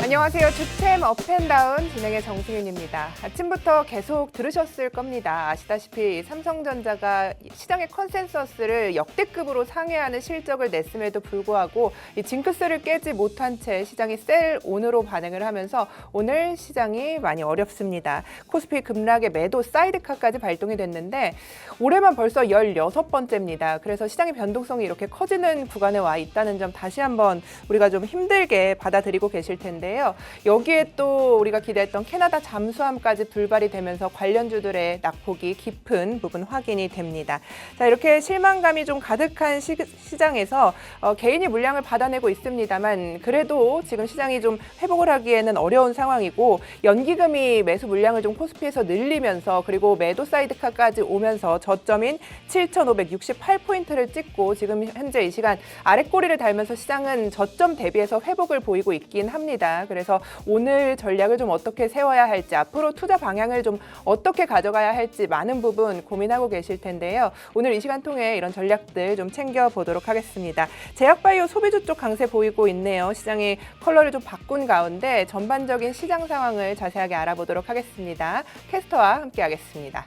안녕하세요. 주템 업앤다운 진행의 정승윤입니다. 아침부터 계속 들으셨을 겁니다. 아시다시피 삼성전자가 시장의 컨센서스를 역대급으로 상회하는 실적을 냈음에도 불구하고 이 징크스를 깨지 못한 채 시장이 셀온으로 반응을 하면서 오늘 시장이 많이 어렵습니다. 코스피 급락의 매도 사이드카까지 발동이 됐는데 올해만 벌써 16번째입니다. 그래서 시장의 변동성이 이렇게 커지는 구간에 와 있다는 점 다시 한번 우리가 좀 힘들게 받아들이고 계실 텐데요. 여기에 또 우리가 기대했던 캐나다 잠수함까지 불발이 되면서 관련주들의 낙폭이 깊은 부분 확인이 됩니다. 자, 이렇게 실망감이 좀 가득한 시장에서 개인이 물량을 받아내고 있습니다만 그래도 지금 시장이 좀 회복을 하기에는 어려운 상황이고 연기금이 매수 물량을 좀 코스피에서 늘리면서 그리고 매도 사이드카까지 오면서 저점인 7,568포인트를 찍고 지금 현재 이 시간 아랫꼬리를 달면서 시장은 저점 대비해서 회복을 보이고 있긴 합니다. 그래서 오늘 전략을 좀 어떻게 세워야 할지, 앞으로 투자 방향을 좀 어떻게 가져가야 할지 많은 부분 고민하고 계실 텐데요. 오늘 이 시간 통해 이런 전략들 좀 챙겨보도록 하겠습니다. 제약바이오 소비주 쪽 강세 보이고 있네요. 시장이 컬러를 좀 바꾼 가운데 전반적인 시장 상황을 자세하게 알아보도록 하겠습니다. 캐스터와 함께하겠습니다.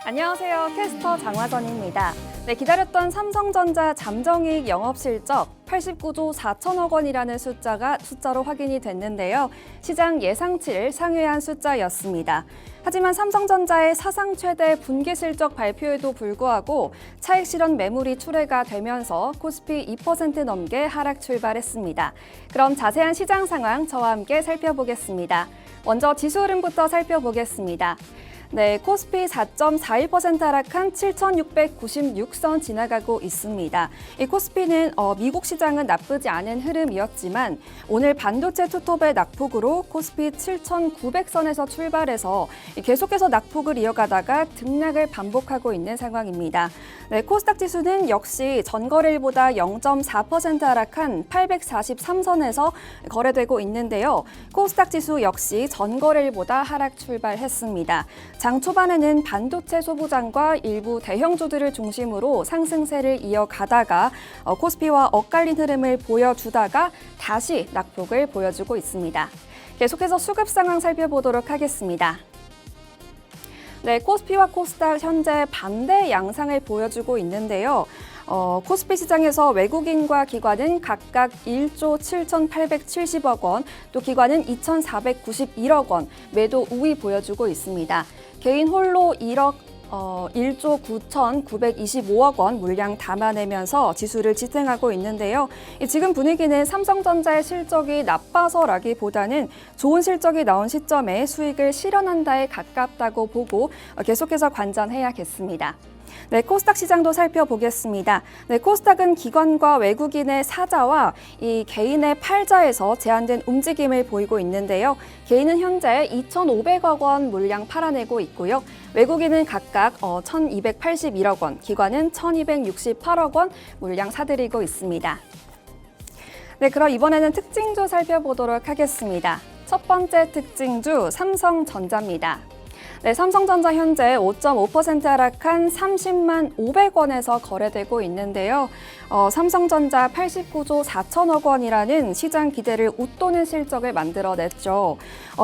안녕하세요. 캐스터 장화전입니다. 네, 기다렸던 삼성전자 잠정이익 영업실적 89조 4천억 원이라는 숫자로 확인이 됐는데요. 시장 예상치를 상회한 숫자였습니다. 하지만 삼성전자의 사상 최대 분기 실적 발표에도 불구하고 차익 실현 매물이 출회가 되면서 코스피 2% 넘게 하락 출발했습니다. 그럼 자세한 시장 상황 저와 함께 살펴보겠습니다. 먼저 지수 흐름부터 살펴보겠습니다. 네, 코스피 4.41% 하락한 7,696선 지나가고 있습니다. 이 코스피는 미국 시장은 나쁘지 않은 흐름이었지만 오늘 반도체 투톱의 낙폭으로 코스피 7,900선에서 출발해서 계속해서 낙폭을 이어가다가 등락을 반복하고 있는 상황입니다. 네, 코스닥 지수는 역시 전거래일보다 0.4% 하락한 843선에서 거래되고 있는데요. 코스닥 지수 역시 전거래일보다 하락 출발했습니다. 장 초반에는 반도체 소부장과 일부 대형주들을 중심으로 상승세를 이어가다가 코스피와 엇갈린 흐름을 보여주다가 다시 낙폭을 보여주고 있습니다. 계속해서 수급 상황 살펴보도록 하겠습니다. 네, 코스피와 코스닥 현재 반대 양상을 보여주고 있는데요. 코스피 시장에서 외국인과 기관은 각각 1조 7,870억 원, 또 기관은 2,491억 원 매도 우위 보여주고 있습니다. 개인 홀로 1조 9,925억 원 물량 담아내면서 지수를 지탱하고 있는데요. 지금 분위기는 삼성전자의 실적이 나빠서라기보다는 좋은 실적이 나온 시점에 수익을 실현한다에 가깝다고 보고 계속해서 관전해야겠습니다. 네, 코스닥 시장도 살펴보겠습니다. 네, 코스닥은 기관과 외국인의 사자와 이 개인의 팔자에서 제한된 움직임을 보이고 있는데요. 개인은 현재 2,500억 원 물량 팔아내고 있고요. 외국인은 각각 1,281억 원, 기관은 1,268억 원 물량 사들이고 있습니다. 네, 그럼 이번에는 특징주 살펴보도록 하겠습니다. 첫 번째 특징주 삼성전자입니다. 네, 삼성전자 현재 5.5% 하락한 30만 500원에서 거래되고 있는데요. 삼성전자 89조 4천억 원이라는 시장 기대를 웃도는 실적을 만들어냈죠.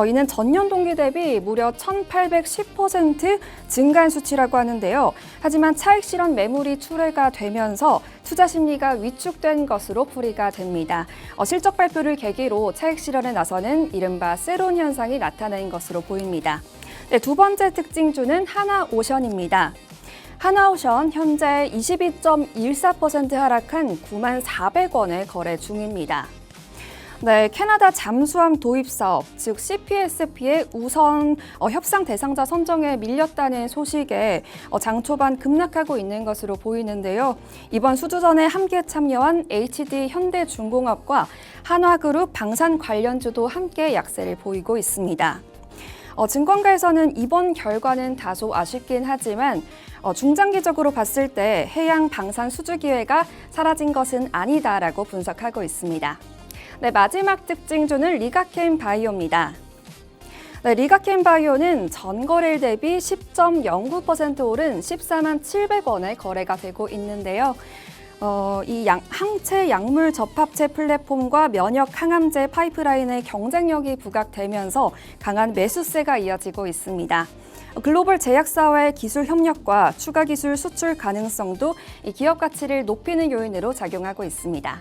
이는 전년 동기 대비 무려 1,810% 증가한 수치라고 하는데요. 하지만 차익 실현 매물이 출회가 되면서 투자 심리가 위축된 것으로 풀이가 됩니다. 실적 발표를 계기로 차익 실현에 나서는 이른바 세론 현상이 나타낸 것으로 보입니다. 네, 두 번째 특징주는 하나오션입니다. 하나오션 현재 22.14% 하락한 9만 400원에 거래 중입니다. 네, 캐나다 잠수함 도입 사업, 즉 CPSP의 우선 협상 대상자 선정에 밀렸다는 소식에 장 초반 급락하고 있는 것으로 보이는데요. 이번 수주전에 함께 참여한 HD 현대중공업과 한화그룹 방산 관련주도 함께 약세를 보이고 있습니다. 증권가에서는 이번 결과는 다소 아쉽긴 하지만 중장기적으로 봤을 때 해양 방산 수주 기회가 사라진 것은 아니다라고 분석하고 있습니다. 네, 마지막 특징주는 리가케인 바이오입니다. 네, 리가케인 바이오는 전거래일 대비 10.09% 오른 14만 700원에 거래가 되고 있는데요. 이 항체 약물 접합체 플랫폼과 면역 항암제 파이프라인의 경쟁력이 부각되면서 강한 매수세가 이어지고 있습니다. 글로벌 제약사와의 기술 협력과 추가 기술 수출 가능성도 이 기업 가치를 높이는 요인으로 작용하고 있습니다.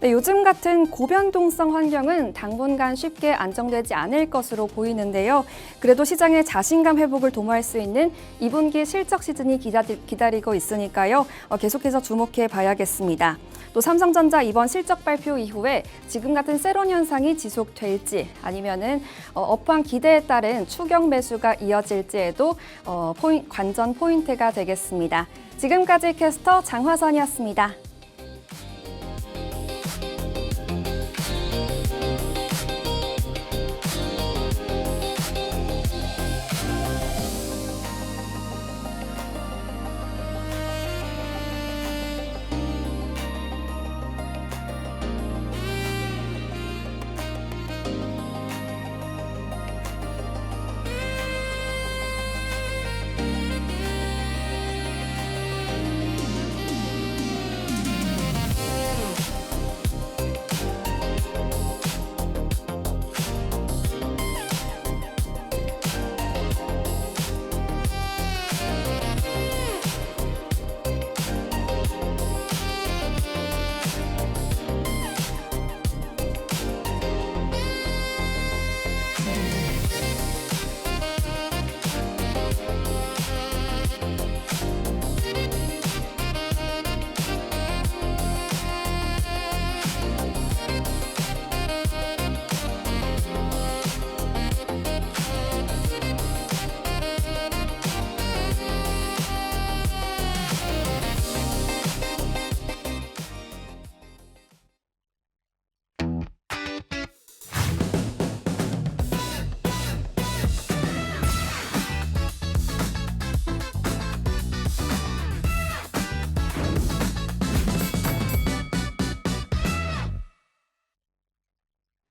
네, 요즘 같은 고변동성 환경은 당분간 쉽게 안정되지 않을 것으로 보이는데요. 그래도 시장의 자신감 회복을 도모할 수 있는 2분기 실적 시즌이 기다리고 있으니까요. 계속해서 주목해 봐야겠습니다. 또 삼성전자 이번 실적 발표 이후에 지금 같은 세론 현상이 지속될지 아니면은 업황 기대에 따른 추격 매수가 이어질지에도 관전 포인트가 되겠습니다. 지금까지 캐스터 장화선이었습니다.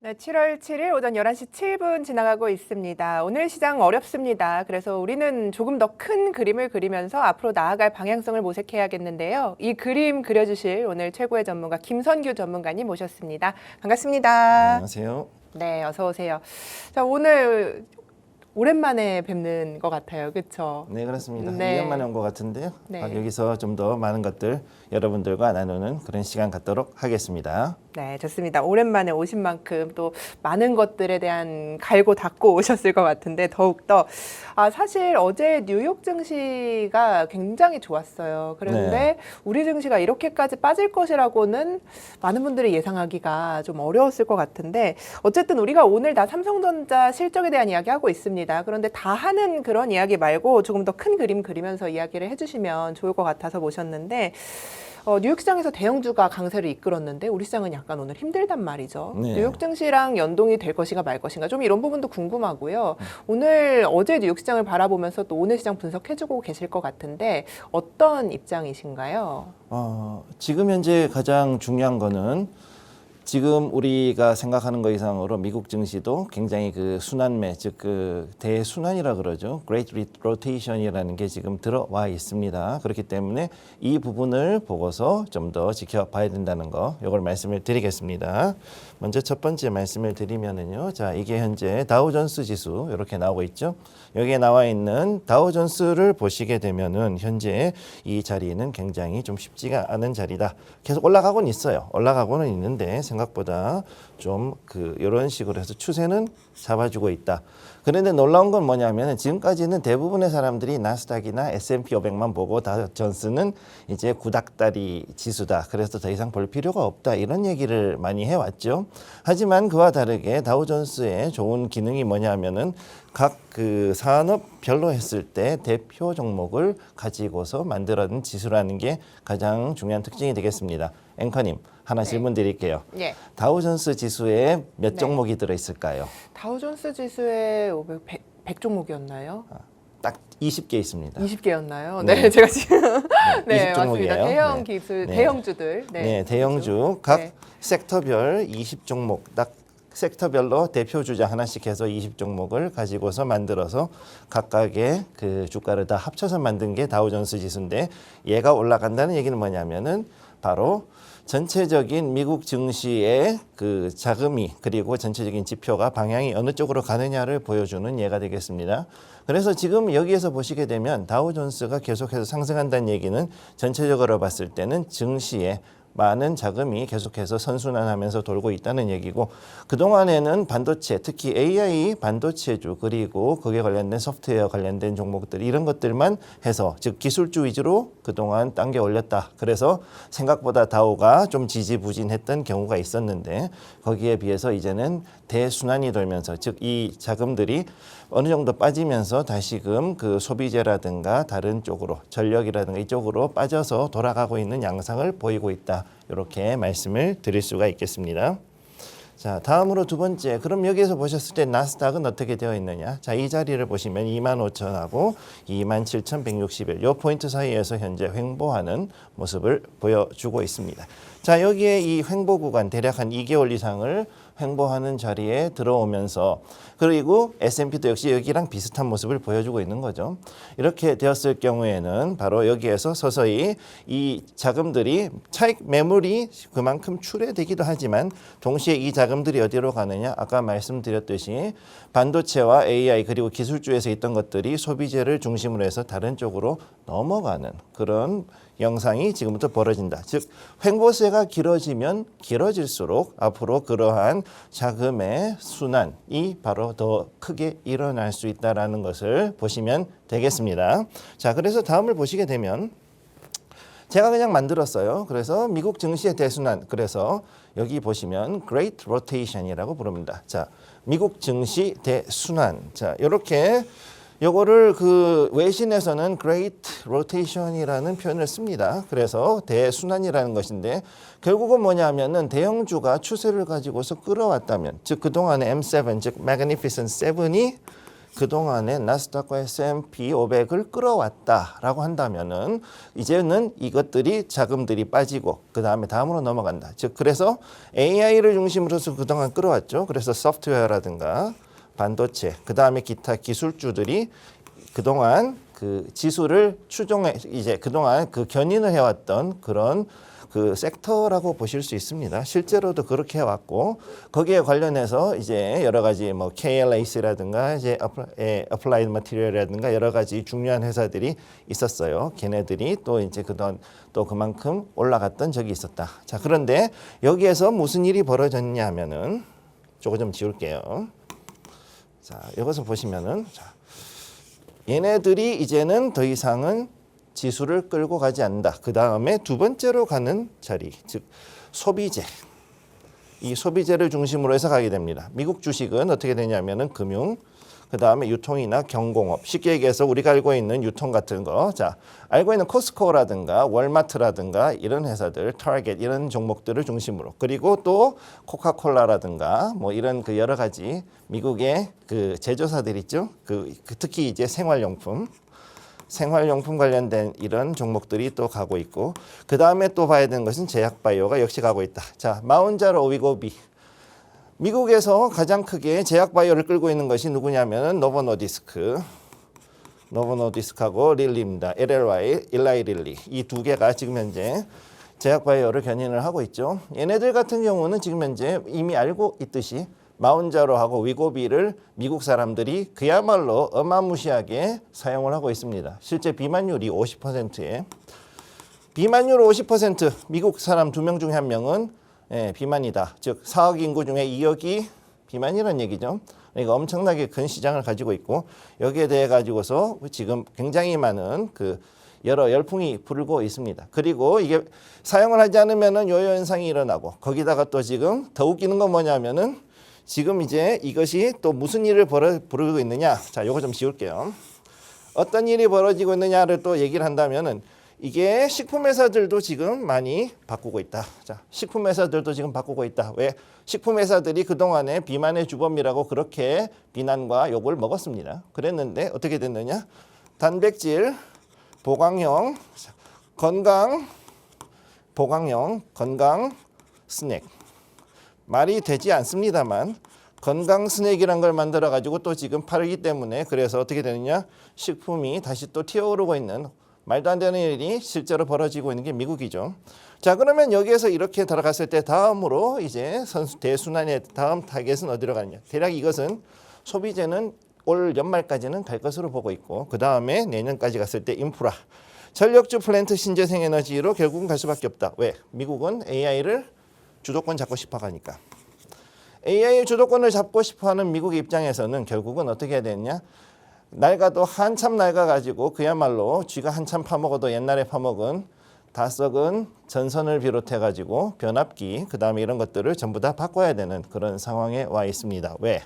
네, 7월 7일 오전 11시 7분 지나가고 있습니다. 오늘 시장 어렵습니다. 그래서 우리는 조금 더 큰 그림을 그리면서 앞으로 나아갈 방향성을 모색해야겠는데요. 이 그림 그려주실 오늘 최고의 전문가 김선규 전문가님 모셨습니다. 반갑습니다. 안녕하세요. 네, 어서 오세요. 자, 오늘 오랜만에 뵙는 것 같아요. 그렇죠? 네, 그렇습니다. 네. 2년 만에 온 것 같은데요. 네. 여기서 좀 더 많은 것들 여러분들과 나누는 그런 시간 갖도록 하겠습니다. 네, 좋습니다. 오랜만에 오신 만큼 또 많은 것들에 대한 갈고 닦고 오셨을 것 같은데 더욱더 사실 어제 뉴욕 증시가 굉장히 좋았어요. 그런데 네. 우리 증시가 이렇게까지 빠질 것이라고는 많은 분들이 예상하기가 좀 어려웠을 것 같은데 어쨌든 우리가 오늘 다 삼성전자 실적에 대한 이야기하고 있습니다. 그런데 다 하는 그런 이야기 말고 조금 더 큰 그림 그리면서 이야기를 해주시면 좋을 것 같아서 모셨는데 뉴욕 시장에서 대형주가 강세를 이끌었는데 우리 시장은 약간 오늘 힘들단 말이죠. 네. 뉴욕 증시랑 연동이 될 것인가 말 것인가 좀 이런 부분도 궁금하고요. 오늘 어제 뉴욕 시장을 바라보면서 또 오늘 시장 분석해주고 계실 것 같은데 어떤 입장이신가요? 지금 현재 가장 중요한 거는 지금 우리가 생각하는 것 이상으로 미국 증시도 굉장히 그 순환매, 즉 그 대순환이라 그러죠. Great Rotation이라는 게 지금 들어와 있습니다. 그렇기 때문에 이 부분을 보고서 좀 더 지켜봐야 된다는 거, 이걸 말씀을 드리겠습니다. 먼저 첫 번째 말씀을 드리면은요, 자 이게 현재 다우존스 지수 이렇게 나오고 있죠. 여기에 나와 있는 다우존스를 보시게 되면은 현재 이 자리는 굉장히 좀 쉽지가 않은 자리다. 계속 올라가고는 있어요. 올라가고는 있는데 생각보다 좀 이런 식으로 해서 추세는 잡아주고 있다. 그런데 놀라운 건 뭐냐면 지금까지는 대부분의 사람들이 나스닥이나 S&P 500만 보고 다우존스는 이제 구닥다리 지수다. 그래서 더 이상 볼 필요가 없다. 이런 얘기를 많이 해왔죠. 하지만 그와 다르게 다우존스의 좋은 기능이 뭐냐면은 각 그 산업별로 했을 때 대표 종목을 가지고서 만들어낸 지수라는 게 가장 중요한 특징이 되겠습니다. 앵커님, 하나 질문 드릴게요. 네. 다우존스 지수에 몇 네. 종목이 들어있을까요? 다우존스 지수에 100 종목이었나요? 딱 20개 있습니다. 20개였나요? 네. 네, 제가 지금 네, 20 맞습니다. 종목이에요. 대형 네. 기술, 네. 대형주들. 네, 대형주 각 네. 섹터별 20종목 딱 섹터별로 대표 주자 하나씩 해서 20종목을 가지고서 만들어서 각각의 그 주가를 다 합쳐서 만든 게 다우존스 지수인데 얘가 올라간다는 얘기는 뭐냐면은 바로 전체적인 미국 증시의 그 자금이 그리고 전체적인 지표가 방향이 어느 쪽으로 가느냐를 보여주는 예가 되겠습니다. 그래서 지금 여기에서 보시게 되면 다우존스가 계속해서 상승한다는 얘기는 전체적으로 봤을 때는 증시에 많은 자금이 계속해서 선순환하면서 돌고 있다는 얘기고 그동안에는 반도체 특히 AI 반도체주 그리고 거기에 관련된 소프트웨어 관련된 종목들 이런 것들만 해서 즉 기술주 위주로 그동안 당겨 올렸다. 그래서 생각보다 다우가 좀 지지부진했던 경우가 있었는데 거기에 비해서 이제는 대순환이 돌면서 즉 이 자금들이 어느 정도 빠지면서 다시금 그 소비재라든가 다른 쪽으로 전력이라든가 이쪽으로 빠져서 돌아가고 있는 양상을 보이고 있다. 이렇게 말씀을 드릴 수가 있겠습니다. 자, 다음으로 두 번째. 그럼 여기에서 보셨을 때 나스닥은 어떻게 되어 있느냐? 자, 이 자리를 보시면 25,000하고 27,161. 요 포인트 사이에서 현재 횡보하는 모습을 보여주고 있습니다. 자, 여기에 이 횡보 구간 대략 한 2개월 이상을 횡보하는 자리에 들어오면서 그리고 S&P도 역시 여기랑 비슷한 모습을 보여주고 있는 거죠. 이렇게 되었을 경우에는 바로 여기에서 서서히 이 자금들이 차익 매물이 그만큼 출회되기도 하지만 동시에 이 자금들이 어디로 가느냐? 아까 말씀드렸듯이 반도체와 AI 그리고 기술주에서 있던 것들이 소비재를 중심으로 해서 다른 쪽으로 넘어가는 그런 영상이 지금부터 벌어진다. 즉 횡보세가 길어지면 길어질수록 앞으로 그러한 자금의 순환이 바로 더 크게 일어날 수 있다라는 것을 보시면 되겠습니다. 자, 그래서 다음을 보시게 되면 제가 그냥 만들었어요. 그래서 미국 증시의 대순환. 그래서 여기 보시면 Great Rotation이라고 부릅니다. 자, 미국 증시 대순환. 자, 이렇게 요거를 그 외신에서는 Great Rotation이라는 표현을 씁니다. 그래서 대순환이라는 것인데 결국은 뭐냐면은 대형주가 추세를 가지고서 끌어왔다면 즉 그동안의 M7 즉 Magnificent 7이 그동안에 나스닥과 S&P 500을 끌어왔다라고 한다면은 이제는 이것들이 자금들이 빠지고 그다음에 다음으로 넘어간다. 즉 그래서 AI를 중심으로서 그동안 끌어왔죠. 그래서 소프트웨어라든가 반도체, 그다음에 기타 기술주들이 그동안 그 지수를 추종해 이제 그동안 그 견인을 해왔던 그런 그 섹터라고 보실 수 있습니다. 실제로도 그렇게 해왔고 거기에 관련해서 이제 여러 가지 뭐 KLAC라든가 이제 Applied Material이라든가 여러 가지 중요한 회사들이 있었어요. 걔네들이 또 이제 그동안 또 그만큼 올라갔던 적이 있었다. 자, 그런데 여기에서 무슨 일이 벌어졌냐 하면은 저거 좀 지울게요. 자, 여기서 보시면은 자, 얘네들이 이제는 더 이상은 지수를 끌고 가지 않는다. 그 다음에 두 번째로 가는 자리, 즉 소비재. 이 소비재를 중심으로 해서 가게 됩니다. 미국 주식은 어떻게 되냐면은 금융, 그 다음에 유통이나 경공업. 쉽게 얘기해서 우리가 알고 있는 유통 같은 거. 자, 알고 있는 코스코라든가 월마트라든가 이런 회사들, 타겟 이런 종목들을 중심으로. 그리고 또 코카콜라라든가 뭐 이런 그 여러 가지 미국의 그 제조사들 있죠. 그 특히 이제 생활용품 관련된 이런 종목들이 또 가고 있고 그 다음에 또 봐야 되는 것은 제약바이오가 역시 가고 있다. 자, 마운자로 위고비. 미국에서 가장 크게 제약바이오를 끌고 있는 것이 누구냐면 노보노디스크하고 릴리입니다. LLY, 일라이 릴리. 이 두 개가 지금 현재 제약바이오를 견인을 하고 있죠. 얘네들 같은 경우는 지금 현재 이미 알고 있듯이 마운자로하고 위고비를 미국 사람들이 그야말로 어마무시하게 사용을 하고 있습니다. 실제 비만율이 50%에 비만율 50% 미국 사람 2명 중에 1명은 비만이다. 즉 4억 인구 중에 2억이 비만이라는 얘기죠. 그러니까 엄청나게 큰 시장을 가지고 있고 여기에 대해 가지고서 지금 굉장히 많은 그 여러 열풍이 불고 있습니다. 그리고 이게 사용을 하지 않으면은 요요 현상이 일어나고 거기다가 또 지금 더 웃기는 건 뭐냐면은 지금 이제 이것이 또 무슨 일을 부르고 있느냐. 자, 요거 좀 지울게요. 어떤 일이 벌어지고 있느냐를 또 얘기를 한다면은 이게 식품회사들도 지금 많이 바꾸고 있다. 자, 식품회사들도 지금 바꾸고 있다. 왜? 식품회사들이 그동안에 비만의 주범이라고 그렇게 비난과 욕을 먹었습니다. 그랬는데 어떻게 됐느냐? 단백질, 보강형, 건강 스낵. 말이 되지 않습니다만 건강 스낵이란 걸 만들어 가지고 또 지금 팔기 때문에 그래서 어떻게 되느냐 식품이 다시 또 튀어오르고 있는 말도 안 되는 일이 실제로 벌어지고 있는 게 미국이죠. 자 그러면 여기에서 이렇게 들어갔을 때 다음으로 이제 선수 대순환의 다음 타겟은 어디로 가느냐. 대략 이것은 소비재는 올 연말까지는 갈 것으로 보고 있고 그 다음에 내년까지 갔을 때 인프라 전력주 플랜트 신재생 에너지로 결국은 갈 수밖에 없다. 왜? 미국은 AI를 주도권 잡고 싶어 하니까. AI 주도권을 잡고 싶어하는 미국의 입장에서는 결국은 어떻게 해야 되느냐. 낡아도 한참 낡아가지고 그야말로 쥐가 한참 파먹어도 옛날에 파먹은 다 썩은 전선을 비롯해가지고 변압기 그다음에 이런 것들을 전부 다 바꿔야 되는 그런 상황에 와 있습니다. 왜?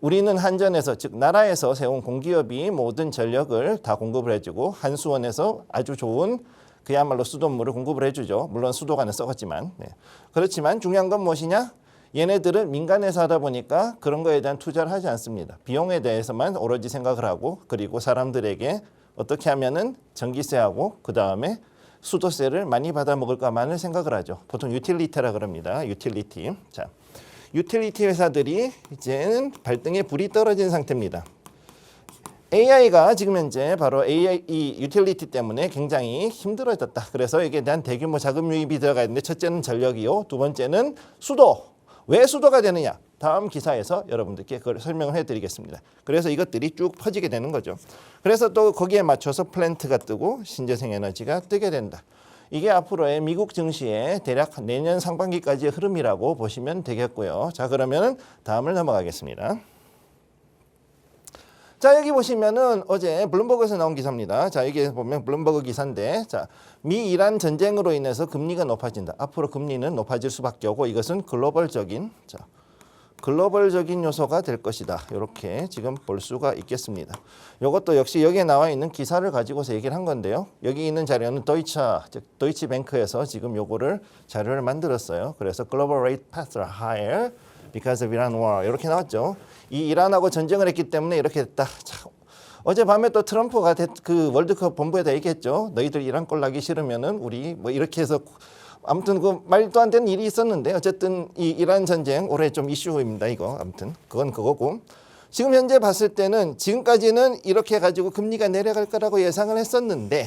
우리는 한전에서 즉 나라에서 세운 공기업이 모든 전력을 다 공급을 해주고 한수원에서 아주 좋은 그야말로 수돗물을 공급을 해주죠. 물론 수도관은 썩었지만. 네. 그렇지만 중요한 건 무엇이냐? 얘네들은 민간에서 하다 보니까 그런 거에 대한 투자를 하지 않습니다. 비용에 대해서만 오로지 생각을 하고 그리고 사람들에게 어떻게 하면은 전기세하고 그 다음에 수도세를 많이 받아 먹을까만을 생각을 하죠. 보통 유틸리티라 그럽니다. 유틸리티. 자, 유틸리티 회사들이 이제는 발등에 불이 떨어진 상태입니다. AI가 지금 현재 바로 AI 이 유틸리티 때문에 굉장히 힘들어졌다. 그래서 이게 대한 대규모 자금 유입이 들어가 있는데 첫째는 전력이요. 두 번째는 수도. 왜 수도가 되느냐? 다음 기사에서 여러분들께 그걸 설명을 해드리겠습니다. 그래서 이것들이 쭉 퍼지게 되는 거죠. 그래서 또 거기에 맞춰서 플랜트가 뜨고 신재생 에너지가 뜨게 된다. 이게 앞으로의 미국 증시의 대략 내년 상반기까지의 흐름이라고 보시면 되겠고요. 자 그러면 다음을 넘어가겠습니다. 자 여기 보시면은 어제 블룸버그에서 나온 기사입니다. 자 여기 보면 블룸버그 기사인데 자 미 이란 전쟁으로 인해서 금리가 높아진다. 앞으로 금리는 높아질 수밖에 없고 이것은 글로벌적인 요소가 될 것이다. 이렇게 지금 볼 수가 있겠습니다. 이것도 역시 여기에 나와 있는 기사를 가지고서 얘기를 한 건데요. 여기 있는 자료는 도이치뱅크에서 지금 요거를 자료를 만들었어요. 그래서 Global Rate Paths are higher because of Iran war 이렇게 나왔죠. 이 이란하고 전쟁을 했기 때문에 이렇게 됐다. 자, 어젯밤에 또 트럼프가 그 월드컵 본부에다 얘기했죠. 너희들 이란 꼴 나기 싫으면은 우리 뭐 이렇게 해서 아무튼 그 말도 안 되는 일이 있었는데 어쨌든 이 이란 전쟁 올해 좀 이슈입니다. 이거 아무튼 그건 그거고 지금 현재 봤을 때는 지금까지는 이렇게 해가지고 금리가 내려갈 거라고 예상을 했었는데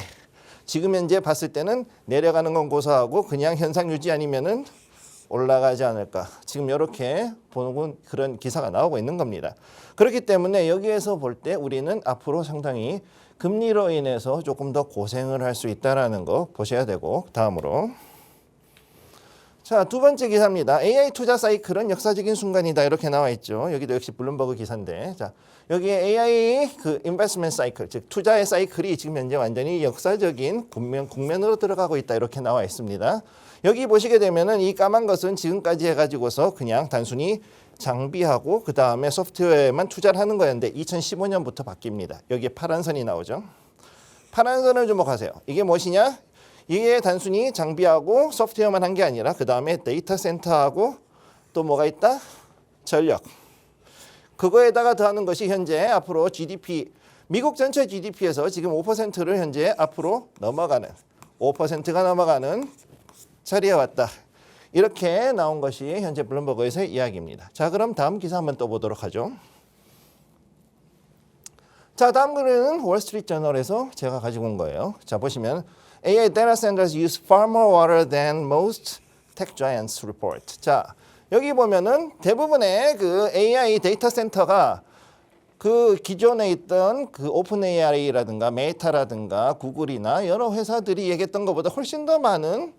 지금 현재 봤을 때는 내려가는 건 고사하고 그냥 현상 유지 아니면은 올라가지 않을까. 지금 이렇게 보는 그런 기사가 나오고 있는 겁니다. 그렇기 때문에 여기에서 볼 때 우리는 앞으로 상당히 금리로 인해서 조금 더 고생을 할 수 있다는 거 보셔야 되고 다음으로 자, 두 번째 기사입니다. AI 투자 사이클은 역사적인 순간이다. 이렇게 나와 있죠. 여기도 역시 블룸버그 기사인데. 자, 여기에 AI 그 인베스트먼트 사이클, 즉 투자의 사이클이 지금 현재 완전히 역사적인 국면으로 들어가고 있다. 이렇게 나와 있습니다. 여기 보시게 되면은 이 까만 것은 지금까지 해가지고서 그냥 단순히 장비하고 그 다음에 소프트웨어에만 투자를 하는 거였는데 2015년부터 바뀝니다. 여기에 파란 선이 나오죠. 파란 선을 주목하세요. 이게 무엇이냐? 이게 단순히 장비하고 소프트웨어만 한 게 아니라 그 다음에 데이터 센터하고 또 뭐가 있다? 전력. 그거에다가 더하는 것이 현재 앞으로 GDP, 미국 전체 GDP에서 지금 5%를 현재 앞으로 넘어가는 5%가 넘어가는 자리에 왔다. 이렇게 나온 것이 현재 블룸버그에서의 이야기입니다. 자, 그럼 다음 기사 한번 또 보도록 하죠. 자, 다음 글은 월스트리트 저널에서 제가 가지고 온 거예요. 자, 보시면 AI data centers use far more water than most tech giants report. 자, 여기 보면은 대부분의 그 AI 데이터 센터가 그 기존에 있던 그 오픈 AI라든가 메타라든가 구글이나 여러 회사들이 얘기했던 것보다 훨씬 더 많은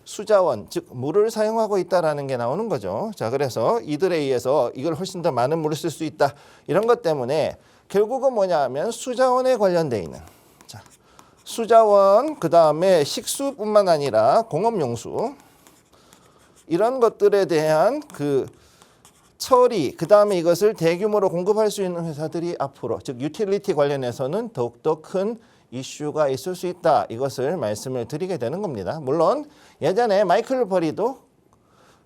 수자원, 즉 물을 사용하고 있다라는 게 나오는 거죠. 자, 그래서 이들에 의해서 이걸 훨씬 더 많은 물을 쓸 수 있다. 이런 것 때문에 결국은 뭐냐 하면 수자원에 관련돼 있는 자, 수자원, 그 다음에 식수뿐만 아니라 공업용수 이런 것들에 대한 그 처리, 그 다음에 이것을 대규모로 공급할 수 있는 회사들이 앞으로 즉 유틸리티 관련해서는 더욱더 큰 이슈가 있을 수 있다. 이것을 말씀을 드리게 되는 겁니다. 물론 예전에 마이클 버리도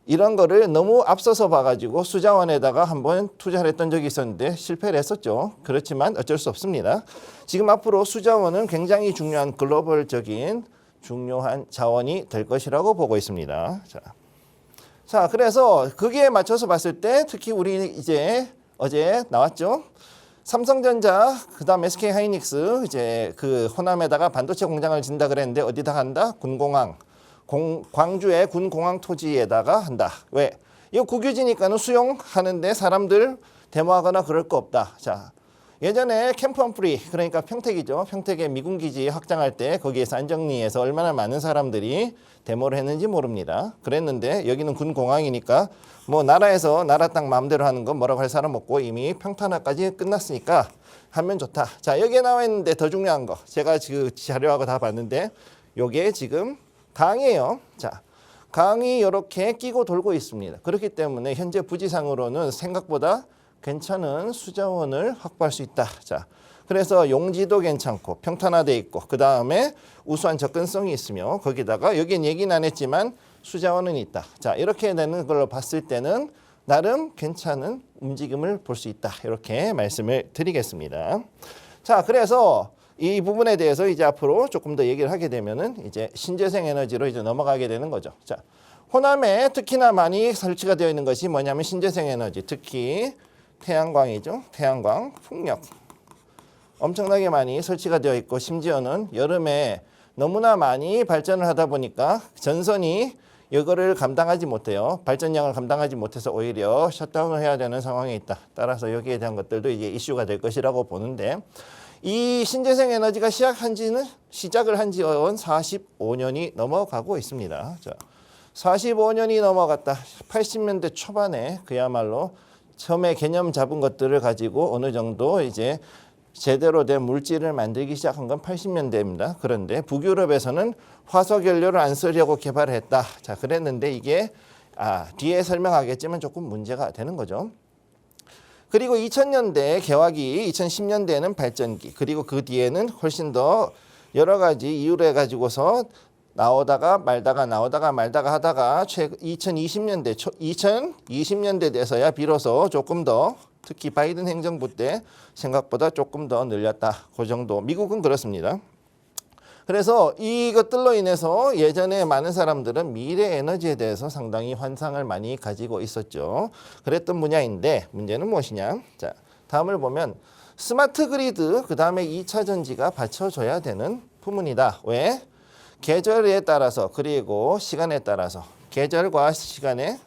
이런 거를 너무 앞서서 봐가지고 수자원에다가 한번 투자를 했던 적이 있었는데 실패를 했었죠. 그렇지만 어쩔 수 없습니다. 지금 앞으로 수자원은 굉장히 중요한 글로벌적인 중요한 자원이 될 것이라고 보고 있습니다. 자, 자, 그래서 거기에 맞춰서 봤을 때 특히 우리 이제 어제 나왔죠. 삼성전자, 그다음 SK 하이닉스 이제 그 호남에다가 반도체 공장을 진다 그랬는데 어디다 한다? 군공항. 광주의 군공항 토지에다가 한다. 왜? 이거 국유지니까는 수용하는데 사람들 데모하거나 그럴 거 없다. 자, 예전에 캠프 험프리, 그러니까 평택이죠. 평택의 미군 기지 확장할 때 거기에서 안정리에서 얼마나 많은 사람들이 데모를 했는지 모릅니다. 그랬는데 여기는 군공항이니까 뭐 나라에서 나라 땅 마음대로 하는 건 뭐라고 할 사람 없고 이미 평탄화까지 끝났으니까 하면 좋다. 자, 여기에 나와 있는데 더 중요한 거. 제가 그 자료하고 다 봤는데 요게 지금 강이에요. 자, 강이 이렇게 끼고 돌고 있습니다. 그렇기 때문에 현재 부지상으로는 생각보다 괜찮은 수자원을 확보할 수 있다. 자, 그래서 용지도 괜찮고 평탄화돼 있고 그 다음에 우수한 접근성이 있으며 거기다가 여긴 얘기는 안 했지만 수자원은 있다. 자, 이렇게 되는 걸로 봤을 때는 나름 괜찮은 움직임을 볼 수 있다. 이렇게 말씀을 드리겠습니다. 자, 그래서 이 부분에 대해서 이제 앞으로 조금 더 얘기를 하게 되면은 이제 신재생 에너지로 이제 넘어가게 되는 거죠. 자, 호남에 특히나 많이 설치가 되어 있는 것이 뭐냐면 신재생 에너지, 특히 태양광이죠. 태양광, 풍력. 엄청나게 많이 설치가 되어 있고 심지어는 여름에 너무나 많이 발전을 하다 보니까 전선이 이거를 감당하지 못해요. 발전량을 감당하지 못해서 오히려 셧다운을 해야 되는 상황에 있다. 따라서 여기에 대한 것들도 이제 이슈가 될 것이라고 보는데 이 신재생 에너지가 시작을 한 지 45년이 넘어가고 있습니다. 자, 45년이 넘어갔다. 80년대 초반에 그야말로 처음에 개념 잡은 것들을 가지고 어느 정도 이제 제대로 된 물질을 만들기 시작한 건 80년대입니다. 그런데 북유럽에서는 화석 연료를 안 쓰려고 개발을 했다. 자, 그랬는데 이게 뒤에 설명하겠지만 조금 문제가 되는 거죠. 그리고 2000년대 개화기, 2010년대에는 발전기, 그리고 그 뒤에는 훨씬 더 여러 가지 이유로 해가지고서 나오다가 말다가 하다가 2020년대 돼서야 비로소 조금 더 특히 바이든 행정부 때 생각보다 조금 더 늘렸다. 그 정도. 미국은 그렇습니다. 그래서 이것들로 인해서 예전에 많은 사람들은 미래 에너지에 대해서 상당히 환상을 많이 가지고 있었죠. 그랬던 분야인데 문제는 무엇이냐? 자, 다음을 보면 스마트 그리드, 그 다음에 2차 전지가 받쳐줘야 되는 부분이다. 왜? 계절에 따라서 그리고 시간에 따라서 계절과 시간에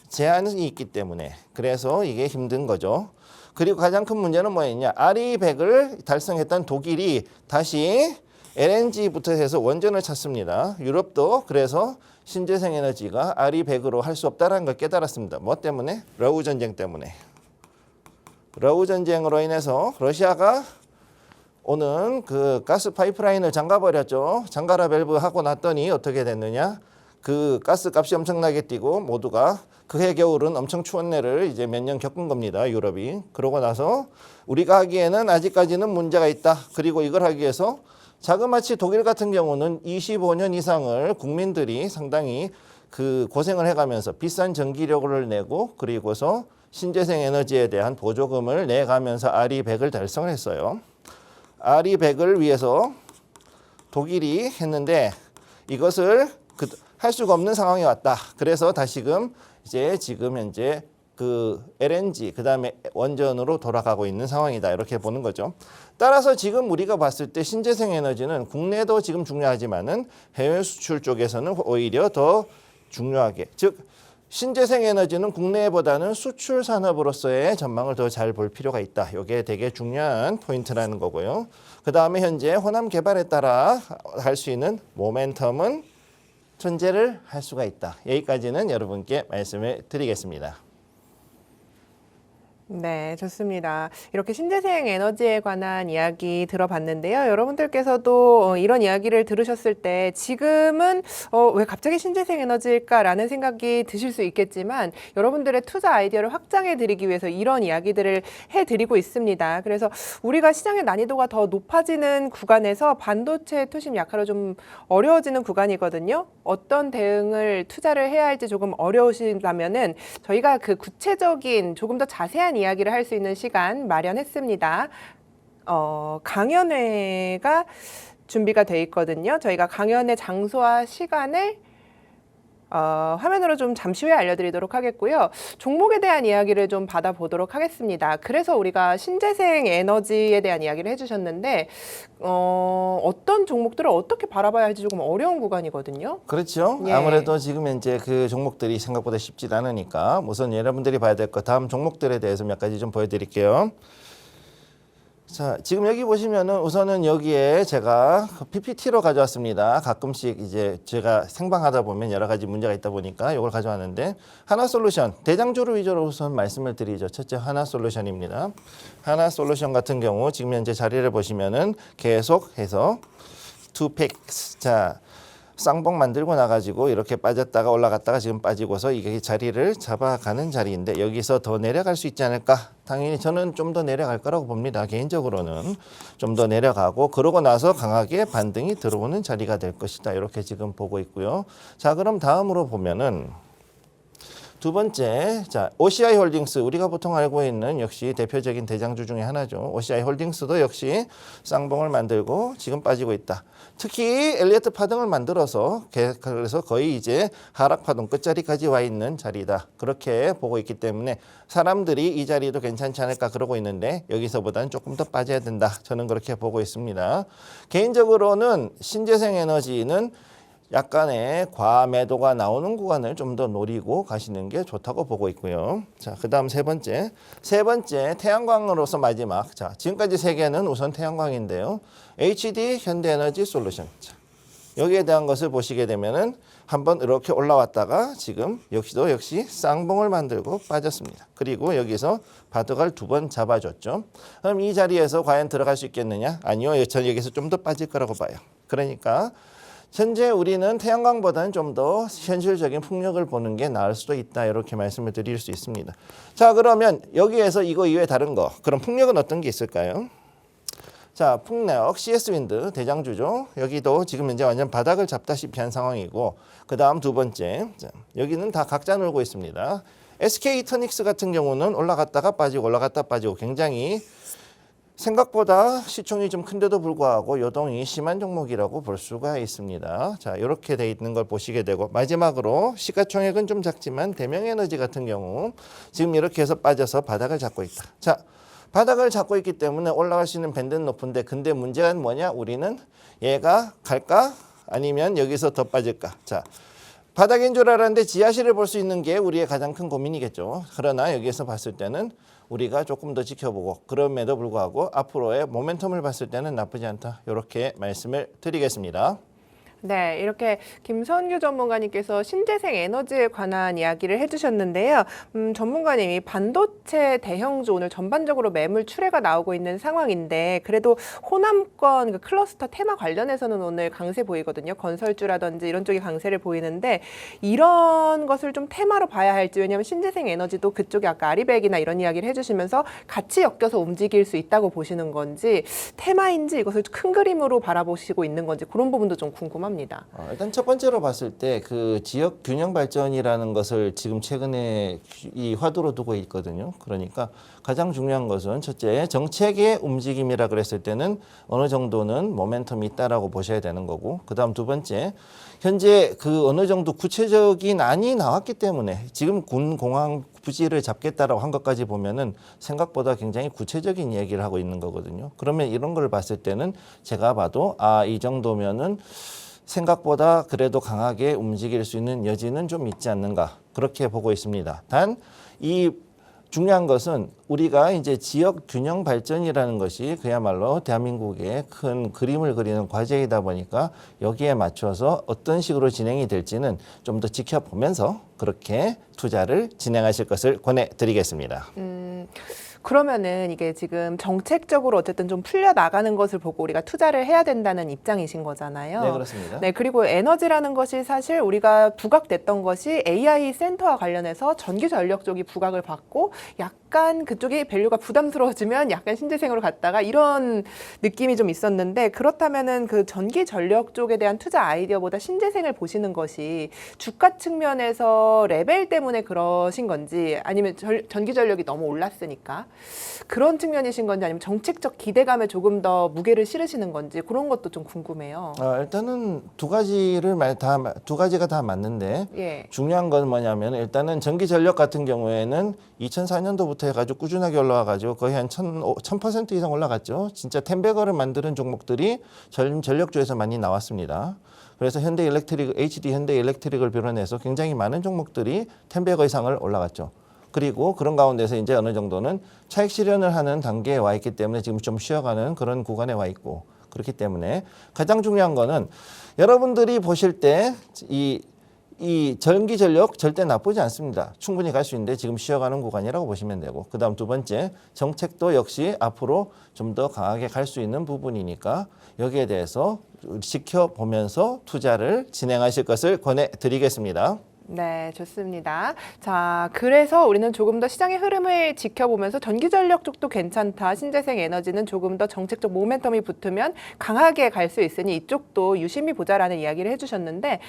제한이 있기 때문에 그래서 이게 힘든 거죠. 그리고 가장 큰 문제는 뭐였냐? RE100을 달성했던 독일이 다시 LNG부터 해서 원전을 찾습니다. 유럽도 그래서 신재생 에너지가 RE100으로 할 수 없다는 걸 깨달았습니다. 뭐 때문에? 러우 전쟁 때문에. 러우 전쟁으로 인해서 러시아가 오는 그 가스 파이프라인을 잠가버렸죠. 잠가라 밸브 하고 났더니 어떻게 됐느냐? 그 가스 값이 엄청나게 뛰고 모두가 그해 겨울은 엄청 추운 내를 이제 몇 년 겪은 겁니다. 유럽이. 그러고 나서 우리가 하기에는 아직까지는 문제가 있다. 그리고 이걸 하기 위해서 자그마치 독일 같은 경우는 25년 이상을 국민들이 상당히 그 고생을 해가면서 비싼 전기료를 내고 그리고서 신재생 에너지에 대한 보조금을 내가면서 RE100을 달성했어요. RE100을 위해서 독일이 했는데 이것을 할 수가 없는 상황이 왔다. 그래서 다시금 지금 현재 그 LNG 그다음에 원전으로 돌아가고 있는 상황이다. 이렇게 보는 거죠. 따라서 지금 우리가 봤을 때 신재생 에너지는 국내도 지금 중요하지만은 해외 수출 쪽에서는 오히려 더 중요하게 즉 신재생 에너지는 국내보다는 수출 산업으로서의 전망을 더 잘 볼 필요가 있다. 이게 되게 중요한 포인트라는 거고요. 그 다음에 현재 호남 개발에 따라 할 수 있는 모멘텀은 존재를 할 수가 있다. 여기까지는 여러분께 말씀을 드리겠습니다. 네, 좋습니다. 이렇게 신재생 에너지에 관한 이야기 들어봤는데요. 여러분들께서도 이런 이야기를 들으셨을 때 지금은 왜 갑자기 신재생 에너지일까라는 생각이 드실 수 있겠지만 여러분들의 투자 아이디어를 확장해 드리기 위해서 이런 이야기들을 해드리고 있습니다. 그래서 우리가 시장의 난이도가 더 높아지는 구간에서 반도체 투심 약화로 좀 어려워지는 구간이거든요. 어떤 대응을 투자를 해야 할지 조금 어려우시다면은 저희가 그 구체적인 조금 더 자세한 이야기를 할 수 있는 시간 마련했습니다. 강연회가 준비가 돼 있거든요. 저희가 강연회 장소와 시간을 화면으로 좀 잠시 후에 알려드리도록 하겠고요. 종목에 대한 이야기를 좀 받아보도록 하겠습니다. 그래서 우리가 신재생 에너지에 대한 이야기를 해주셨는데 어떤 종목들을 어떻게 바라봐야 할지 조금 어려운 구간이거든요. 그렇죠. 예. 아무래도 지금 현재 그 종목들이 생각보다 쉽지 않으니까 우선 여러분들이 봐야 될 것 다음 종목들에 대해서 몇 가지 좀 보여드릴게요. 자, 지금 여기 보시면은 우선은 여기에 제가 PPT로 가져왔습니다. 가끔씩 이제 제가 생방하다 보면 여러 가지 문제가 있다 보니까 이걸 가져왔는데 하나솔루션, 대장주를 위주로 우선 말씀을 드리죠. 첫째 하나솔루션입니다. 하나솔루션 같은 경우 지금 현재 자리를 보시면은 계속해서 투팩스. 자, 쌍봉 만들고 나가지고 이렇게 빠졌다가 올라갔다가 지금 빠지고서 이게 자리를 잡아가는 자리인데 여기서 더 내려갈 수 있지 않을까? 당연히 저는 좀 더 내려갈 거라고 봅니다. 개인적으로는 좀 더 내려가고 그러고 나서 강하게 반등이 들어오는 자리가 될 것이다. 이렇게 지금 보고 있고요. 자, 그럼 다음으로 보면은 두 번째, 자, OCI 홀딩스, 우리가 보통 알고 있는 역시 대표적인 대장주 중에 하나죠. OCI 홀딩스도 역시 쌍봉을 만들고 지금 빠지고 있다. 특히 엘리어트 파동을 만들어서 그래서 거의 이제 하락 파동 끝자리까지 와 있는 자리다. 그렇게 보고 있기 때문에 사람들이 이 자리도 괜찮지 않을까 그러고 있는데 여기서보다는 조금 더 빠져야 된다. 저는 그렇게 보고 있습니다. 개인적으로는 신재생 에너지는 약간의 과매도가 나오는 구간을 좀 더 노리고 가시는 게 좋다고 보고 있고요. 자, 그다음 세 번째 태양광으로서 마지막. 자, 지금까지 세 개는 우선 태양광인데요. HD 현대에너지 솔루션. 자, 여기에 대한 것을 보시게 되면은 한번 이렇게 올라왔다가 지금 역시 쌍봉을 만들고 빠졌습니다. 그리고 여기서 바둑알 두 번 잡아줬죠. 그럼 이 자리에서 과연 들어갈 수 있겠느냐? 아니요. 전 여기서 좀 더 빠질 거라고 봐요. 그러니까 현재 우리는 태양광보다는 좀 더 현실적인 풍력을 보는 게 나을 수도 있다. 이렇게 말씀을 드릴 수 있습니다. 자, 그러면 여기에서 이거 이외에 다른 거. 그럼 풍력은 어떤 게 있을까요? 자, 풍력, CS 윈드 대장주죠. 여기도 지금 현재 완전 바닥을 잡다시피 한 상황이고 그 다음 두 번째, 자, 여기는 다 각자 놀고 있습니다. SK이터닉스 같은 경우는 올라갔다가 빠지고 올라갔다 빠지고 굉장히 생각보다 시총이 좀 큰데도 불구하고 요동이 심한 종목이라고 볼 수가 있습니다. 자, 이렇게 돼 있는 걸 보시게 되고 마지막으로 시가총액은 좀 작지만 대명에너지 같은 경우 지금 이렇게 해서 빠져서 바닥을 잡고 있다. 자, 바닥을 잡고 있기 때문에 올라갈 수 있는 밴드는 높은데 근데 문제는 뭐냐? 우리는 얘가 갈까? 아니면 여기서 더 빠질까? 자, 바닥인 줄 알았는데 지하실을 볼 수 있는 게 우리의 가장 큰 고민이겠죠. 그러나 여기에서 봤을 때는 우리가 조금 더 지켜보고 그럼에도 불구하고 앞으로의 모멘텀을 봤을 때는 나쁘지 않다. 이렇게 말씀을 드리겠습니다. 네, 이렇게 김선규 전문가님께서 신재생 에너지에 관한 이야기를 해주셨는데요. 전문가님이 반도체 대형주 오늘 전반적으로 매물 출회가 나오고 있는 상황인데 그래도 호남권 그 클러스터 테마 관련해서는 오늘 강세 보이거든요. 건설주라든지 이런 쪽이 강세를 보이는데 이런 것을 좀 테마로 봐야 할지 왜냐하면 신재생 에너지도 그쪽에 아까 아리백이나 이런 이야기를 해주시면서 같이 엮여서 움직일 수 있다고 보시는 건지 테마인지 이것을 큰 그림으로 바라보시고 있는 건지 그런 부분도 좀 궁금합니다. 일단 첫 번째로 봤을 때 그 지역 균형 발전이라는 것을 지금 최근에 이 화두로 두고 있거든요. 그러니까 가장 중요한 것은 첫째 정책의 움직임이라 그랬을 때는 어느 정도는 모멘텀이 있다라고 보셔야 되는 거고 그다음 두 번째 현재 그 어느 정도 구체적인 안이 나왔기 때문에 지금 군 공항 부지를 잡겠다라고 한 것까지 보면은 생각보다 굉장히 구체적인 얘기를 하고 있는 거거든요. 그러면 이런 걸 봤을 때는 제가 봐도 이 정도면은 생각보다 그래도 강하게 움직일 수 있는 여지는 좀 있지 않는가 그렇게 보고 있습니다. 단 이 중요한 것은 우리가 이제 지역 균형 발전이라는 것이 그야말로 대한민국의 큰 그림을 그리는 과제이다 보니까 여기에 맞춰서 어떤 식으로 진행이 될지는 좀 더 지켜보면서 그렇게 투자를 진행하실 것을 권해드리겠습니다. 그러면은 이게 지금 정책적으로 어쨌든 좀 풀려 나가는 것을 보고 우리가 투자를 해야 된다는 입장이신 거잖아요. 네, 그렇습니다. 네, 그리고 에너지라는 것이 사실 우리가 부각됐던 것이 AI 센터와 관련해서 전기 전력 쪽이 부각을 받고 약간 그쪽이 밸류가 부담스러워지면 약간 신재생으로 갔다가 이런 느낌이 좀 있었는데 그렇다면은 그 전기 전력 쪽에 대한 투자 아이디어보다 신재생을 보시는 것이 주가 측면에서 레벨 때문에 그러신 건지 아니면 전기 전력이 너무 올랐으니까 그런 측면이신 건지 아니면 정책적 기대감에 조금 더 무게를 실으시는 건지 그런 것도 좀 궁금해요. 일단은 두 가지가 다 맞는데 예. 중요한 건 뭐냐면 일단은 전기 전력 같은 경우에는 2004년도부터 해가지고 꾸준하게 올라와가지고 거의 한 1000% 이상 올라갔죠. 진짜 텐베거를 만드는 종목들이 전력주에서 많이 나왔습니다. 그래서 HD 현대일렉트릭을 비롯해서 굉장히 많은 종목들이 10배거 이상을 올라갔죠. 그리고 그런 가운데서 이제 어느 정도는 차익 실현을 하는 단계에 와 있기 때문에 지금 좀 쉬어가는 그런 구간에 와 있고, 그렇기 때문에 가장 중요한 거는 여러분들이 보실 때 이 전기 전력 절대 나쁘지 않습니다. 충분히 갈 수 있는데 지금 쉬어가는 구간이라고 보시면 되고, 그다음 두 번째 정책도 역시 앞으로 좀 더 강하게 갈 수 있는 부분이니까 여기에 대해서 지켜보면서 투자를 진행하실 것을 권해드리겠습니다. 네, 좋습니다. 자, 그래서 우리는 조금 더 시장의 흐름을 지켜보면서 전기전력 쪽도 괜찮다. 신재생 에너지는 조금 더 정책적 모멘텀이 붙으면 강하게 갈 수 있으니 이쪽도 유심히 보자라는 이야기를 해주셨는데,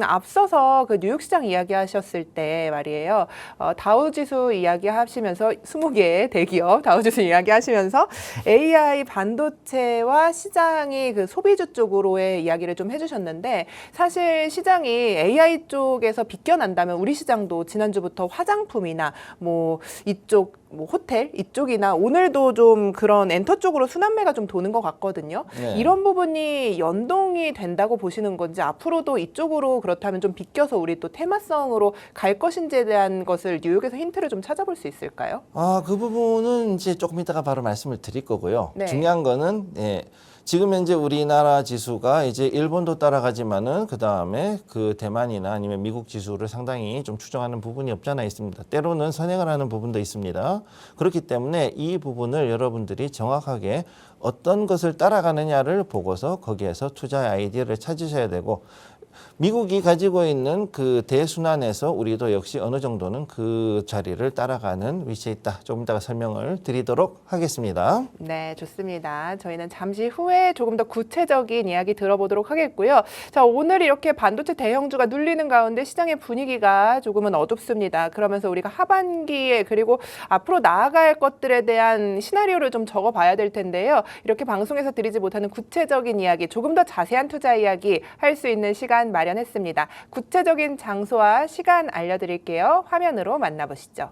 앞서서 그 뉴욕 시장 이야기하셨을 때 말이에요. 다우지수 이야기하시면서 20개 대기업 다우지수 이야기하시면서 AI 반도체와 시장이 그 소비주 쪽으로의 이야기를 좀 해주셨는데, 사실 시장이 AI 쪽에서 비껴난다면 우리 시장도 지난주부터 화장품이나 뭐 이쪽 뭐 호텔 이쪽이나 오늘도 좀 그런 엔터 쪽으로 순환매가 좀 도는 것 같거든요. 네. 이런 부분이 연동이 된다고 보시는 건지, 앞으로도 이쪽으로 그렇다면 좀 비껴서 우리 또 테마성으로 갈 것인지에 대한 것을 뉴욕에서 힌트를 좀 찾아볼 수 있을까요? 그 부분은 이제 조금 이따가 바로 말씀을 드릴 거고요. 네. 중요한 거는 지금 현재 우리나라 지수가 이제 일본도 따라가지만은 그 다음에 그 대만이나 아니면 미국 지수를 상당히 좀 추정하는 부분이 없잖아 있습니다. 때로는 선행을 하는 부분도 있습니다. 그렇기 때문에 이 부분을 여러분들이 정확하게 어떤 것을 따라가느냐를 보고서 거기에서 투자의 아이디어를 찾으셔야 되고, 미국이 가지고 있는 그 대순환에서 우리도 역시 어느 정도는 그 자리를 따라가는 위치에 있다. 조금 이따가 설명을 드리도록 하겠습니다. 네, 좋습니다. 저희는 잠시 후에 조금 더 구체적인 이야기 들어보도록 하겠고요. 자, 오늘 이렇게 반도체 대형주가 눌리는 가운데 시장의 분위기가 조금은 어둡습니다. 그러면서 우리가 하반기에 그리고 앞으로 나아갈 것들에 대한 시나리오를 좀 적어봐야 될 텐데요. 이렇게 방송에서 드리지 못하는 구체적인 이야기, 조금 더 자세한 투자 이야기 할 수 있는 시간 마련했습니다. 구체적인 장소와 시간 알려드릴게요. 화면으로 만나보시죠.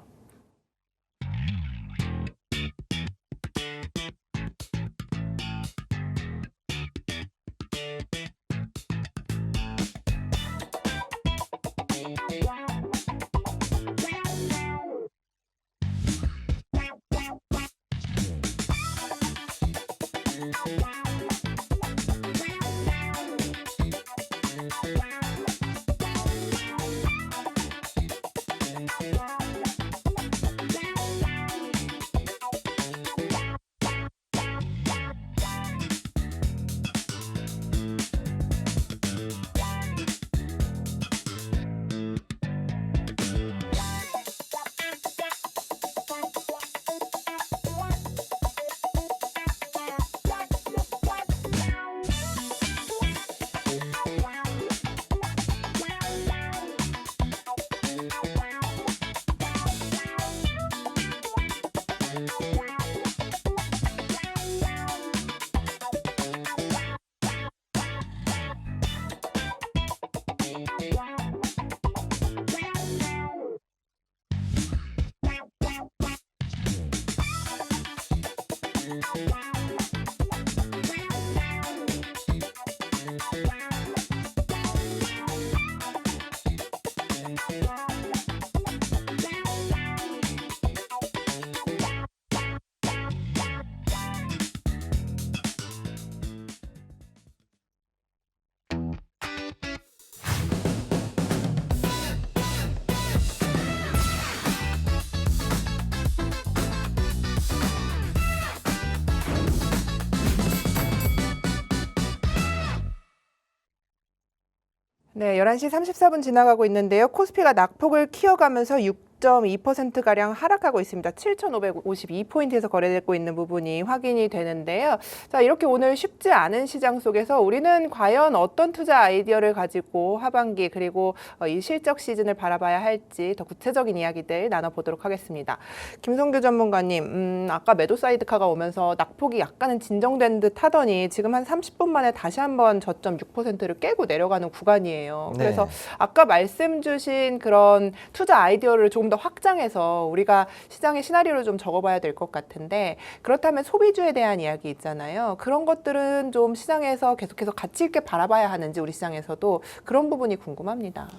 네, 11시 34분 지나가고 있는데요. 코스피가 낙폭을 키워가면서 9.2%가량 하락하고 있습니다. 7,552포인트에서 거래되고 있는 부분이 확인이 되는데요. 자, 이렇게 오늘 쉽지 않은 시장 속에서 우리는 과연 어떤 투자 아이디어를 가지고 하반기 그리고 이 실적 시즌을 바라봐야 할지 더 구체적인 이야기들 나눠보도록 하겠습니다. 김성규 전문가님, 아까 매도 사이드카가 오면서 낙폭이 약간은 진정된 듯 하더니 지금 한 30분 만에 다시 한번 저점 6%를 깨고 내려가는 구간이에요. 네. 그래서 아까 말씀 주신 그런 투자 아이디어를 조금 더 확장해서 우리가 시장의 시나리오를 좀 적어봐야 될 것 같은데, 그렇다면 소비주에 대한 이야기 있잖아요. 그런 것들은 좀 시장에서 계속해서 가치 있게 바라봐야 하는지 우리 시장에서도 그런 부분이 궁금합니다.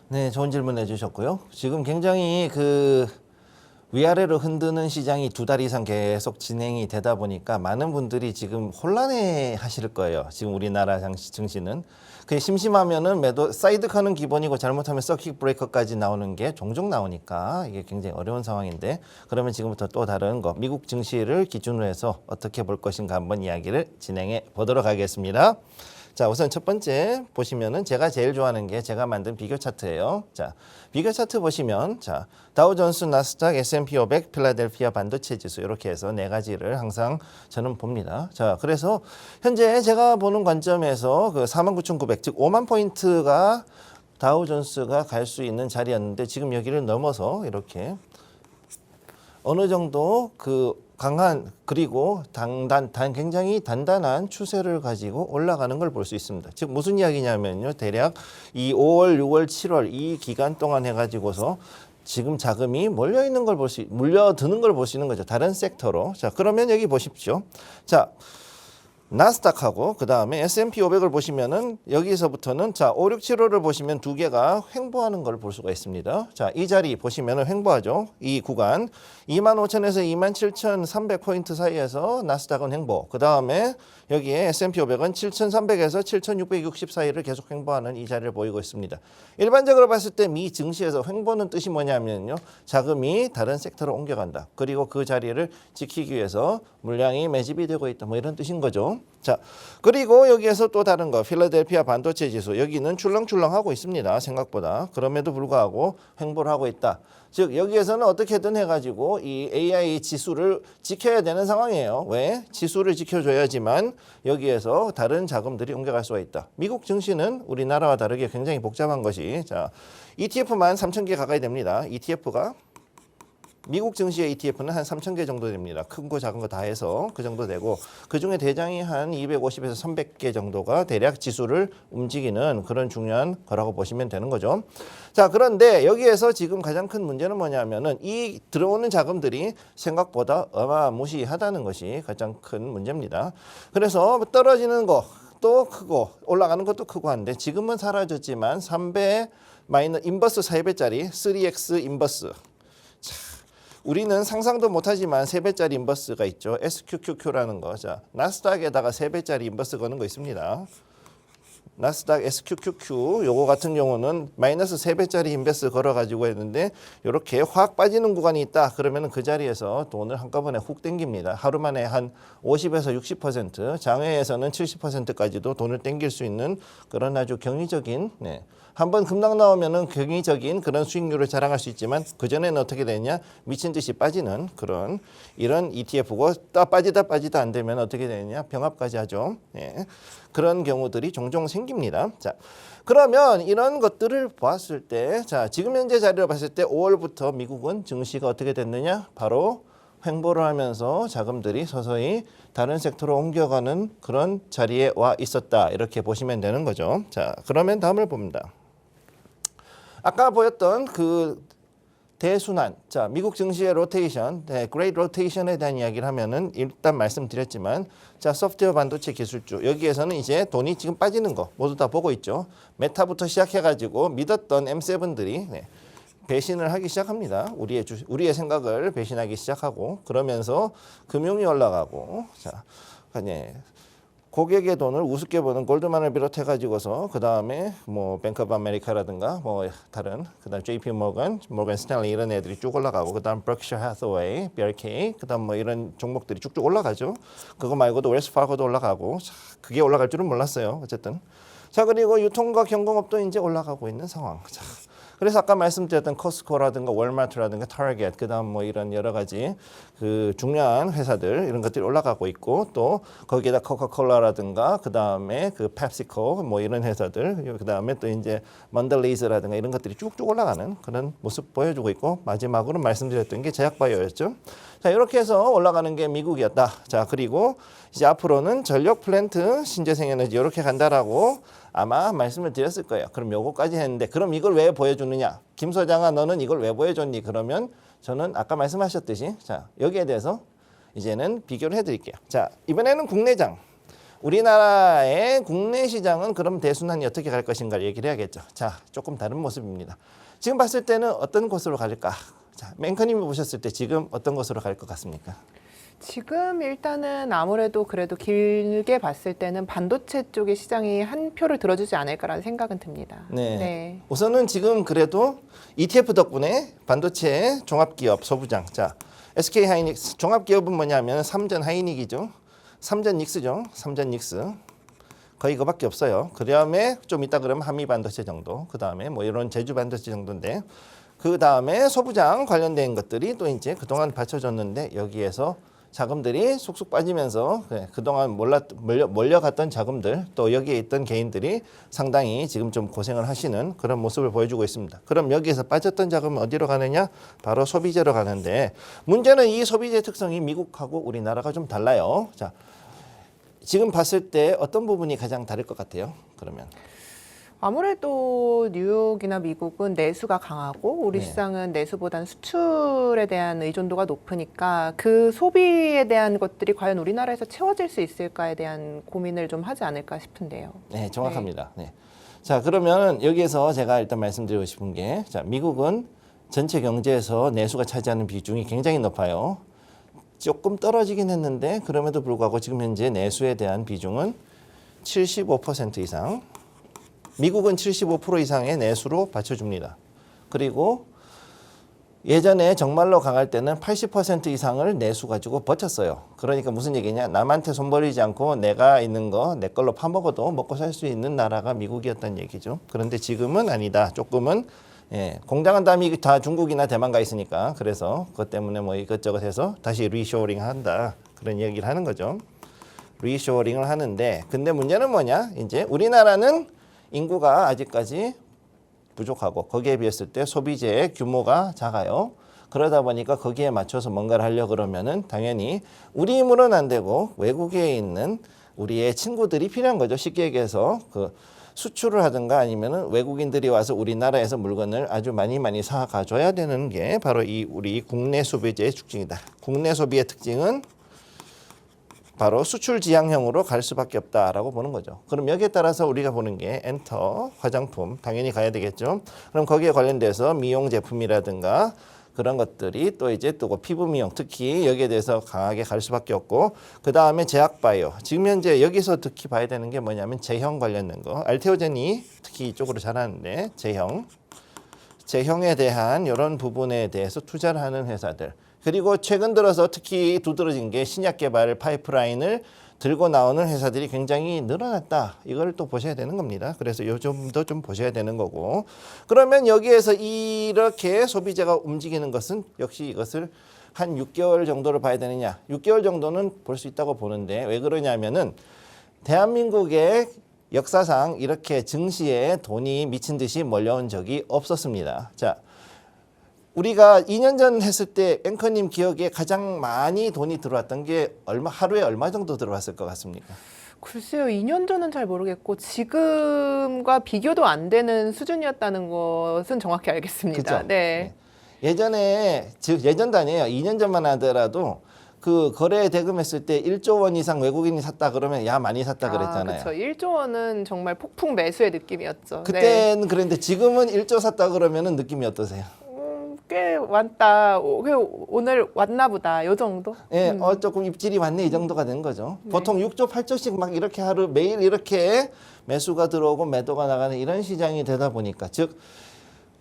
네, 좋은 질문 해주셨고요. 지금 굉장히 그 위아래로 흔드는 시장이 2달 이상 계속 진행이 되다 보니까 많은 분들이 지금 혼란해 하실 거예요. 지금 우리나라 증시는. 그게 심심하면은 매도 사이드카는 기본이고 잘못하면 서킷 브레이커까지 나오는 게 종종 나오니까 이게 굉장히 어려운 상황인데, 그러면 지금부터 또 다른 거 미국 증시를 기준으로 해서 어떻게 볼 것인가 한번 이야기를 진행해 보도록 하겠습니다. 자, 우선 첫 번째 보시면은 제가 제일 좋아하는 게 제가 만든 비교 차트예요. 자, 비교 차트 보시면 자, 다우존스, 나스닥, S&P 500, 필라델피아 반도체 지수 이렇게 해서 네 가지를 항상 저는 봅니다. 자, 그래서 현재 제가 보는 관점에서 그 49,900, 즉 5만 포인트가 다우존스가 갈 수 있는 자리였는데 지금 여기를 넘어서 이렇게 어느 정도 그 강한 그리고 굉장히 단단한 추세를 가지고 올라가는 걸 볼 수 있습니다. 즉 무슨 이야기냐면요, 대략 이 5월, 6월, 7월 이 기간 동안 해가지고서 지금 자금이 몰려드는 걸 볼 수 있는 거죠. 다른 섹터로. 자, 그러면 여기 보십시오. 자, 나스닥하고 그 다음에 S&P 500을 보시면은 여기서부터는 자 5, 6, 7호를 보시면 두 개가 횡보하는 걸 볼 수가 있습니다. 자, 이 자리 보시면은 횡보하죠. 이 구간 25,000에서 27,300포인트 사이에서 나스닥은 횡보. 그 다음에 여기에 S&P 500은 7,300에서 7,660 사이를 계속 횡보하는 이 자리를 보이고 있습니다. 일반적으로 봤을 때 미 증시에서 횡보는 뜻이 뭐냐면요, 자금이 다른 섹터로 옮겨간다. 그리고 그 자리를 지키기 위해서 물량이 매집이 되고 있다. 뭐 이런 뜻인 거죠. 자, 그리고 여기에서 또 다른 거 필라델피아 반도체 지수, 여기는 출렁출렁하고 있습니다. 생각보다. 그럼에도 불구하고 횡보를 하고 있다. 즉 여기에서는 어떻게든 해가지고 이 AI 지수를 지켜야 되는 상황이에요. 왜? 지수를 지켜줘야지만 여기에서 다른 자금들이 옮겨갈 수가 있다. 미국 증시는 우리나라와 다르게 굉장히 복잡한 것이, 자, ETF만 3,000개 가까이 됩니다. ETF가 미국 증시의 ETF는 한 3,000개 정도 됩니다. 큰 거 작은 거 다 해서 그 정도 되고, 그중에 대장이 한 250에서 300개 정도가 대략 지수를 움직이는 그런 중요한 거라고 보시면 되는 거죠. 자, 그런데 여기에서 지금 가장 큰 문제는 뭐냐면은 이 들어오는 자금들이 생각보다 어마무시하다는 것이 가장 큰 문제입니다. 그래서 떨어지는 거 또 크고 올라가는 것도 크고 한데 지금은 사라졌지만 3배 마이너스 인버스 4배짜리 3X 인버스, 우리는 상상도 못하지만 3배짜리 인버스가 있죠. SQQQ라는 거. 자, 나스닥에다가 3배짜리 인버스 거는 거 있습니다. 나스닥 SQQQ 요거 같은 경우는 마이너스 3배짜리 인버스 걸어가지고 했는데 이렇게 확 빠지는 구간이 있다. 그러면 그 자리에서 돈을 한꺼번에 훅 땡깁니다. 하루 만에 한 50에서 60%, 장외에서는 70%까지도 돈을 땡길 수 있는 그런 아주 경이적인, 한번 급락 나오면은 경이적인 그런 수익률을 자랑할 수 있지만 그전에는 어떻게 되냐, 미친 듯이 빠지는 그런 이런 ETF고, 빠지다 안 되면 어떻게 되느냐, 병합까지 하죠. 그런 경우들이 종종 생깁니다. 자, 그러면 이런 것들을 보았을 때, 자, 지금 현재 자리를 봤을 때 5월부터 미국은 증시가 어떻게 됐느냐, 바로 횡보를 하면서 자금들이 서서히 다른 섹터로 옮겨가는 그런 자리에 와 있었다. 이렇게 보시면 되는 거죠. 자, 그러면 다음을 봅니다. 아까 보였던 그 대순환, 자, 미국 증시의 로테이션, 그레이트 로테이션에 대한 이야기를 하면은 일단 말씀드렸지만, 자, 소프트웨어 반도체 기술주, 여기에서는 이제 돈이 지금 빠지는 거 모두 다 보고 있죠. 메타부터 시작해가지고 믿었던 M7들이 배신을 하기 시작합니다. 우리의 생각을 배신하기 시작하고, 그러면서 금융이 올라가고, 자, 고객의 돈을 우습게 보는 골드만을 비롯해 가지고서 그 다음에 뭐 뱅크 오브 아메리카라든가 뭐 다른 그다음 JP 모건, 모건 스탠리 이런 애들이 쭉 올라가고, 그다음 버크셔 해서웨이, BRK, 그다음 뭐 이런 종목들이 쭉쭉 올라가죠. 그거 말고도 웰스 파고도 올라가고, 자, 그게 올라갈 줄은 몰랐어요. 어쨌든. 자, 그리고 유통과 경공업도 이제 올라가고 있는 상황. 자, 그래서 아까 말씀드렸던 코스코라든가 월마트라든가 타겟, 그다음 뭐 이런 여러 가지 그 중요한 회사들 이런 것들이 올라가고 있고 또 거기에다 코카콜라라든가 그다음에 그 펩시코 뭐 이런 회사들 그다음에 또 이제 먼델리즈라든가 이런 것들이 쭉쭉 올라가는 그런 모습 보여주고 있고 마지막으로 말씀드렸던 게 제약바이오였죠. 자, 이렇게 해서 올라가는 게 미국이었다. 자, 그리고 이제 앞으로는 전력 플랜트, 신재생에너지 이렇게 간다라고 아마 말씀을 드렸을 거예요. 그럼 요거까지 했는데 그럼 이걸 왜 보여주느냐? 김 소장아 너는 이걸 왜 보여줬니? 그러면 저는 아까 말씀하셨듯이 자, 여기에 대해서 이제는 비교를 해드릴게요. 자, 이번에는 국내장. 우리나라의 국내 시장은 그럼 대순환이 어떻게 갈 것인가를 얘기를 해야겠죠. 자, 조금 다른 모습입니다. 지금 봤을 때는 어떤 곳으로 갈까? 자, 맹커님이 보셨을 때 지금 어떤 곳으로 갈 것 같습니까? 지금 일단은 아무래도 그래도 길게 봤을 때는 반도체 쪽의 시장이 한 표를 들어주지 않을까라는 생각은 듭니다. 네. 우선은 지금 그래도 ETF 덕분에 반도체 종합기업 소부장. 자, SK 하이닉스 종합기업은 뭐냐면 삼전 하이닉이죠. 삼전 닉스죠. 삼전 닉스. 거의 그밖에 없어요. 그 다음에 좀 이따 그러면 한미 반도체 정도. 그 다음에 뭐 이런 제주 반도체 정도인데 그 다음에 소부장 관련된 것들이 또 이제 그동안 받쳐줬는데 여기에서 자금들이 쑥쑥 빠지면서 그동안 몰려갔던 자금들 또 여기에 있던 개인들이 상당히 지금 좀 고생을 하시는 그런 모습을 보여주고 있습니다. 그럼 여기에서 빠졌던 자금은 어디로 가느냐? 바로 소비재로 가는데 문제는 이 소비재 특성이 미국하고 우리나라가 좀 달라요. 자, 지금 봤을 때 어떤 부분이 가장 다를 것 같아요? 그러면 아무래도 뉴욕이나 미국은 내수가 강하고 우리 네. 시장은 내수보다는 수출에 대한 의존도가 높으니까 그 소비에 대한 것들이 과연 우리나라에서 채워질 수 있을까에 대한 고민을 좀 하지 않을까 싶은데요. 네, 정확합니다. 네. 자, 그러면 여기에서 제가 일단 말씀드리고 싶은 게 자, 미국은 전체 경제에서 내수가 차지하는 비중이 굉장히 높아요. 조금 떨어지긴 했는데 그럼에도 불구하고 지금 현재 내수에 대한 비중은 75% 이상 미국은 75% 이상의 내수로 받쳐줍니다. 그리고 예전에 정말로 강할 때는 80% 이상을 내수 가지고 버텼어요. 그러니까 무슨 얘기냐? 남한테 손 벌리지 않고 내가 있는 거 내 걸로 파먹어도 먹고 살 수 있는 나라가 미국이었다는 얘기죠. 그런데 지금은 아니다. 조금은 공장은 다 중국이나 대만 가 있으니까 그래서 그것 때문에 뭐 이것저것 해서 다시 리쇼어링 한다. 그런 얘기를 하는 거죠. 리쇼어링을 하는데 근데 문제는 뭐냐? 이제 우리나라는 인구가 아직까지 부족하고 거기에 비했을 때 소비재의 규모가 작아요. 그러다 보니까 거기에 맞춰서 뭔가를 하려고 그러면은 당연히 우리 힘으로는 안 되고 외국에 있는 우리의 친구들이 필요한 거죠. 쉽게 얘기해서 그 수출을 하든가 아니면은 외국인들이 와서 우리나라에서 물건을 아주 많이 사 가져야 되는 게 바로 이 우리 국내 소비재의 특징이다. 국내 소비의 특징은 바로 수출 지향형으로 갈 수밖에 없다라고 보는 거죠. 그럼 여기에 따라서 우리가 보는 게 엔터, 화장품 당연히 가야 되겠죠. 그럼 거기에 관련돼서 미용 제품이라든가 그런 것들이 또 이제 또 피부 미용 특히 여기에 대해서 강하게 갈 수밖에 없고 그 다음에 제약바이오 지금 현재 여기서 특히 봐야 되는 게 뭐냐면 제형 관련된 거 알테오젠이 특히 이쪽으로 잘하는데 제형에 대한 이런 부분에 대해서 투자를 하는 회사들 그리고 최근 들어서 특히 두드러진 게 신약 개발 파이프라인을 들고 나오는 회사들이 굉장히 늘어났다. 이걸 또 보셔야 되는 겁니다. 그래서 요즘도 좀 보셔야 되는 거고. 그러면 여기에서 이렇게 소비재가 움직이는 것은 역시 이것을 한 6개월 정도를 봐야 되느냐. 6개월 정도는 볼 수 있다고 보는데 왜 그러냐면은 대한민국의 역사상 이렇게 증시에 돈이 미친 듯이 몰려온 적이 없었습니다. 자. 우리가 2년 전 했을 때 앵커님 기억에 가장 많이 돈이 들어왔던 게 하루에 얼마 정도 들어왔을 것 같습니까? 글쎄요, 2년 전은 잘 모르겠고 지금과 비교도 안 되는 수준이었다는 것은 정확히 알겠습니다. 그죠? 네. 예전에 예전도 아니에요. 2년 전만 하더라도 그 거래 대금했을 때 1조 원 이상 외국인이 샀다 그러면 야 많이 샀다 그랬잖아요. 그렇죠. 1조 원은 정말 폭풍 매수의 느낌이었죠. 그때는 그랬는데 지금은 1조 샀다 그러면은 느낌이 어떠세요? 꽤 왔다. 오늘 왔나 보다. 요 정도? 예, 조금 입질이 왔네 이 정도가 된 거죠. 네. 보통 6조, 8조씩 막 이렇게 하루 매일 이렇게 매수가 들어오고 매도가 나가는 이런 시장이 되다 보니까 즉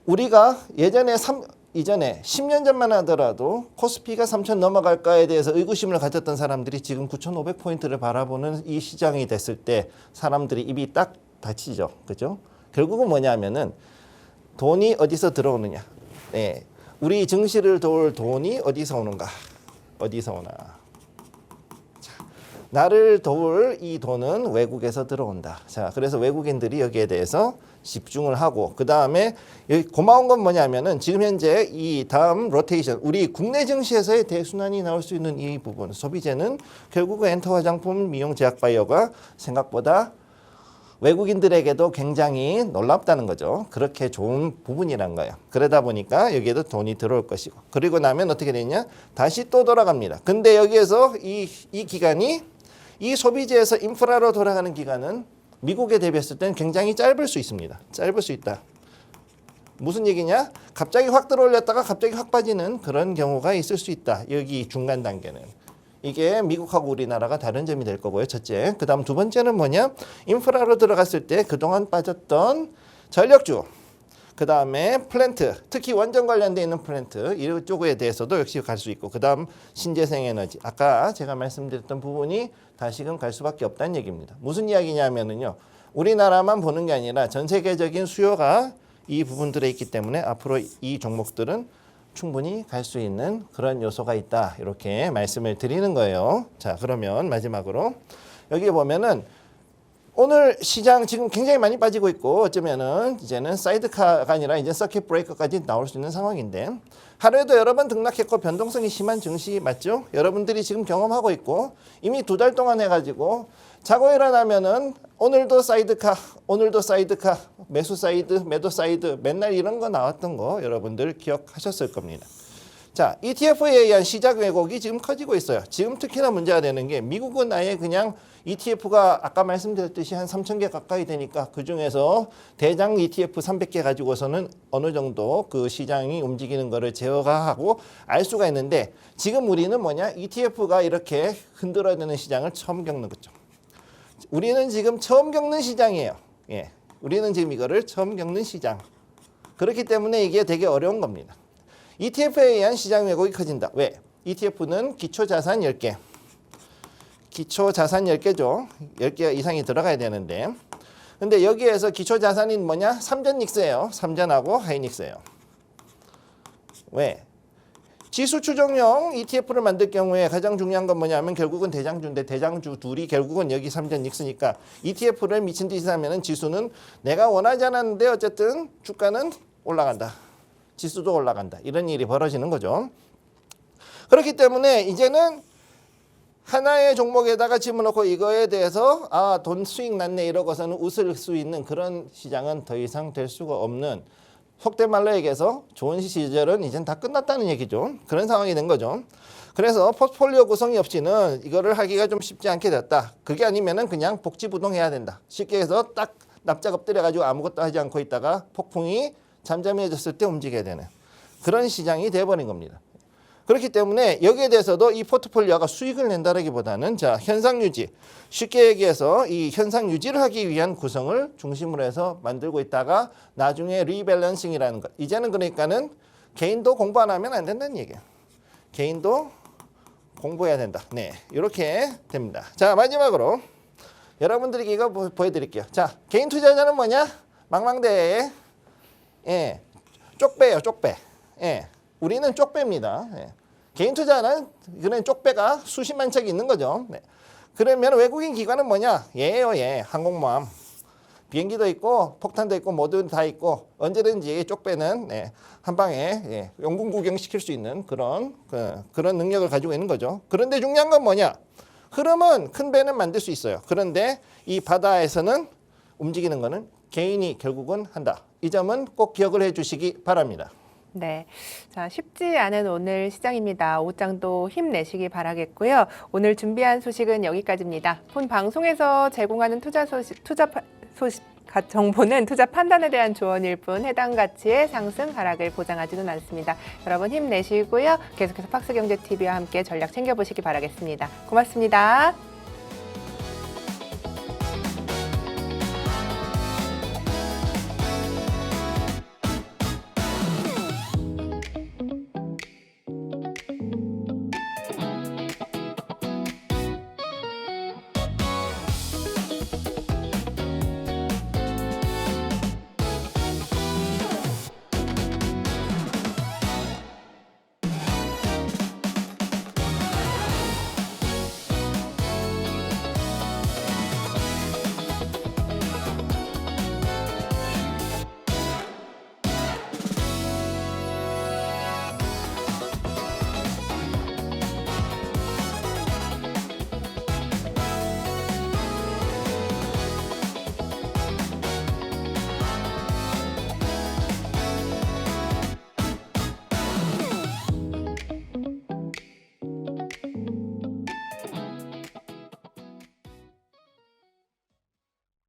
우리가 이전에 10년 전만 하더라도 코스피가 3,000 넘어갈까에 대해서 의구심을 가졌던 사람들이 지금 9,500포인트를 바라보는 이 시장이 됐을 때 사람들이 입이 딱 닫히죠. 그죠? 결국은 뭐냐면은 돈이 어디서 들어오느냐. 네. 우리 증시를 도울 돈이 어디서 오는가? 어디서 오나? 자, 나를 도울 이 돈은 외국에서 들어온다. 자, 그래서 외국인들이 여기에 대해서 집중을 하고 그 다음에 여기 고마운 건 뭐냐면은 지금 현재 이 다음 로테이션 우리 국내 증시에서의 대순환이 나올 수 있는 이 부분 소비재는 결국은 엔터 화장품, 미용, 제약 바이오가 생각보다 외국인들에게도 굉장히 놀랍다는 거죠. 그렇게 좋은 부분이란 거예요. 그러다 보니까 여기에도 돈이 들어올 것이고 그리고 나면 어떻게 되냐? 다시 또 돌아갑니다. 근데 여기에서 이 기간이 이 소비재에서 인프라로 돌아가는 기간은 미국에 대비했을 때는 굉장히 짧을 수 있습니다. 짧을 수 있다. 무슨 얘기냐? 갑자기 확 들어올렸다가 갑자기 확 빠지는 그런 경우가 있을 수 있다. 여기 중간 단계는. 이게 미국하고 우리나라가 다른 점이 될 거고요. 첫째. 그 다음 두 번째는 뭐냐? 인프라로 들어갔을 때 그동안 빠졌던 전력주. 그 다음에 플랜트, 특히 원전 관련돼 있는 플랜트 이쪽에 대해서도 역시 갈 수 있고 그 다음 신재생 에너지. 아까 제가 말씀드렸던 부분이 다시금 갈 수밖에 없다는 얘기입니다. 무슨 이야기냐면은요. 우리나라만 보는 게 아니라 전 세계적인 수요가 이 부분들에 있기 때문에 앞으로 이 종목들은 충분히 갈 수 있는 그런 요소가 있다. 이렇게 말씀을 드리는 거예요. 자, 그러면 마지막으로 여기 보면은 오늘 시장 지금 굉장히 많이 빠지고 있고 어쩌면은 이제는 사이드카가 아니라 이제 서킷 브레이커까지 나올 수 있는 상황인데 하루에도 여러 번 등락했고 변동성이 심한 증시 맞죠? 여러분들이 지금 경험하고 있고 이미 2달 동안 해가지고 자고 일어나면은 오늘도 사이드카, 오늘도 사이드카, 매수 사이드, 매도 사이드 맨날 이런 거 나왔던 거 여러분들 기억하셨을 겁니다. 자, ETF에 의한 시장 왜곡이 지금 커지고 있어요. 지금 특히나 문제가 되는 게 미국은 아예 그냥 ETF가 아까 말씀드렸듯이 한 3,000개 가까이 되니까 그중에서 대장 ETF 300개 가지고서는 어느 정도 그 시장이 움직이는 거를 제어하고 알 수가 있는데 지금 우리는 뭐냐? ETF가 이렇게 흔들어대는 시장을 처음 겪는 거죠. 우리는 지금 처음 겪는 시장이에요. 예. 우리는 지금 이거를 처음 겪는 시장. 그렇기 때문에 이게 되게 어려운 겁니다. ETF에 의한 시장 왜곡이 커진다. 왜? ETF는 기초자산 10개. 기초자산 10개죠. 10개 이상이 들어가야 되는데. 근데 여기에서 기초자산이 뭐냐? 삼전닉스예요. 삼전하고 하이닉스예요. 왜? 지수 추종형 ETF를 만들 경우에 가장 중요한 건 뭐냐면 결국은 대장주인데 대장주 둘이 결국은 여기 삼전닉스니까 ETF를 미친 듯이 하면은 지수는 내가 원하지 않았는데 어쨌든 주가는 올라간다. 지수도 올라간다. 이런 일이 벌어지는 거죠. 그렇기 때문에 이제는 하나의 종목에다가 집어넣고 이거에 대해서 돈 수익 났네 이러고서는 웃을 수 있는 그런 시장은 더 이상 될 수가 없는 속된 말로 얘기해서 좋은 시절은 이젠 다 끝났다는 얘기죠. 그런 상황이 된 거죠. 그래서 포트폴리오 구성이 없이는 이거를 하기가 좀 쉽지 않게 됐다. 그게 아니면은 그냥 복지부동해야 된다. 쉽게 해서 딱 납작 엎드려가지고 아무것도 하지 않고 있다가 폭풍이 잠잠해졌을 때 움직여야 되는 그런 시장이 돼버린 겁니다. 그렇기 때문에 여기에 대해서도 이 포트폴리오가 수익을 낸다라기보다는 자 현상 유지 쉽게 얘기해서 이 현상 유지를 하기 위한 구성을 중심으로 해서 만들고 있다가 나중에 리밸런싱이라는 것 이제는 그러니까는 개인도 공부 안 하면 안 된다는 얘기예요. 개인도 공부해야 된다. 네, 이렇게 됩니다. 자 마지막으로 여러분들에게 이거 보여드릴게요. 자 개인 투자자는 뭐냐? 망망대해 예, 쪽배예요, 쪽배. 예, 우리는 쪽배입니다. 예. 개인 투자는 그런 쪽배가 수십만 척이 있는 거죠. 네. 그러면 외국인 기관은 뭐냐? 얘예요, 얘. 항공모함. 비행기도 있고 폭탄도 있고 모두 다 있고 언제든지 쪽배는 네, 한 방에 예, 영군 구경 시킬 수 있는 그런 능력을 가지고 있는 거죠. 그런데 중요한 건 뭐냐? 흐름은 큰 배는 만들 수 있어요. 그런데 이 바다에서는 움직이는 거는 개인이 결국은 한다. 이 점은 꼭 기억을 해 주시기 바랍니다. 네, 자 쉽지 않은 오늘 시장입니다. 오후장도 힘내시기 바라겠고요. 오늘 준비한 소식은 여기까지입니다. 본 방송에서 제공하는 정보는 투자 판단에 대한 조언일 뿐 해당 가치의 상승 하락을 보장하지는 않습니다. 여러분 힘내시고요. 계속해서 팍스경제TV와 함께 전략 챙겨보시기 바라겠습니다. 고맙습니다.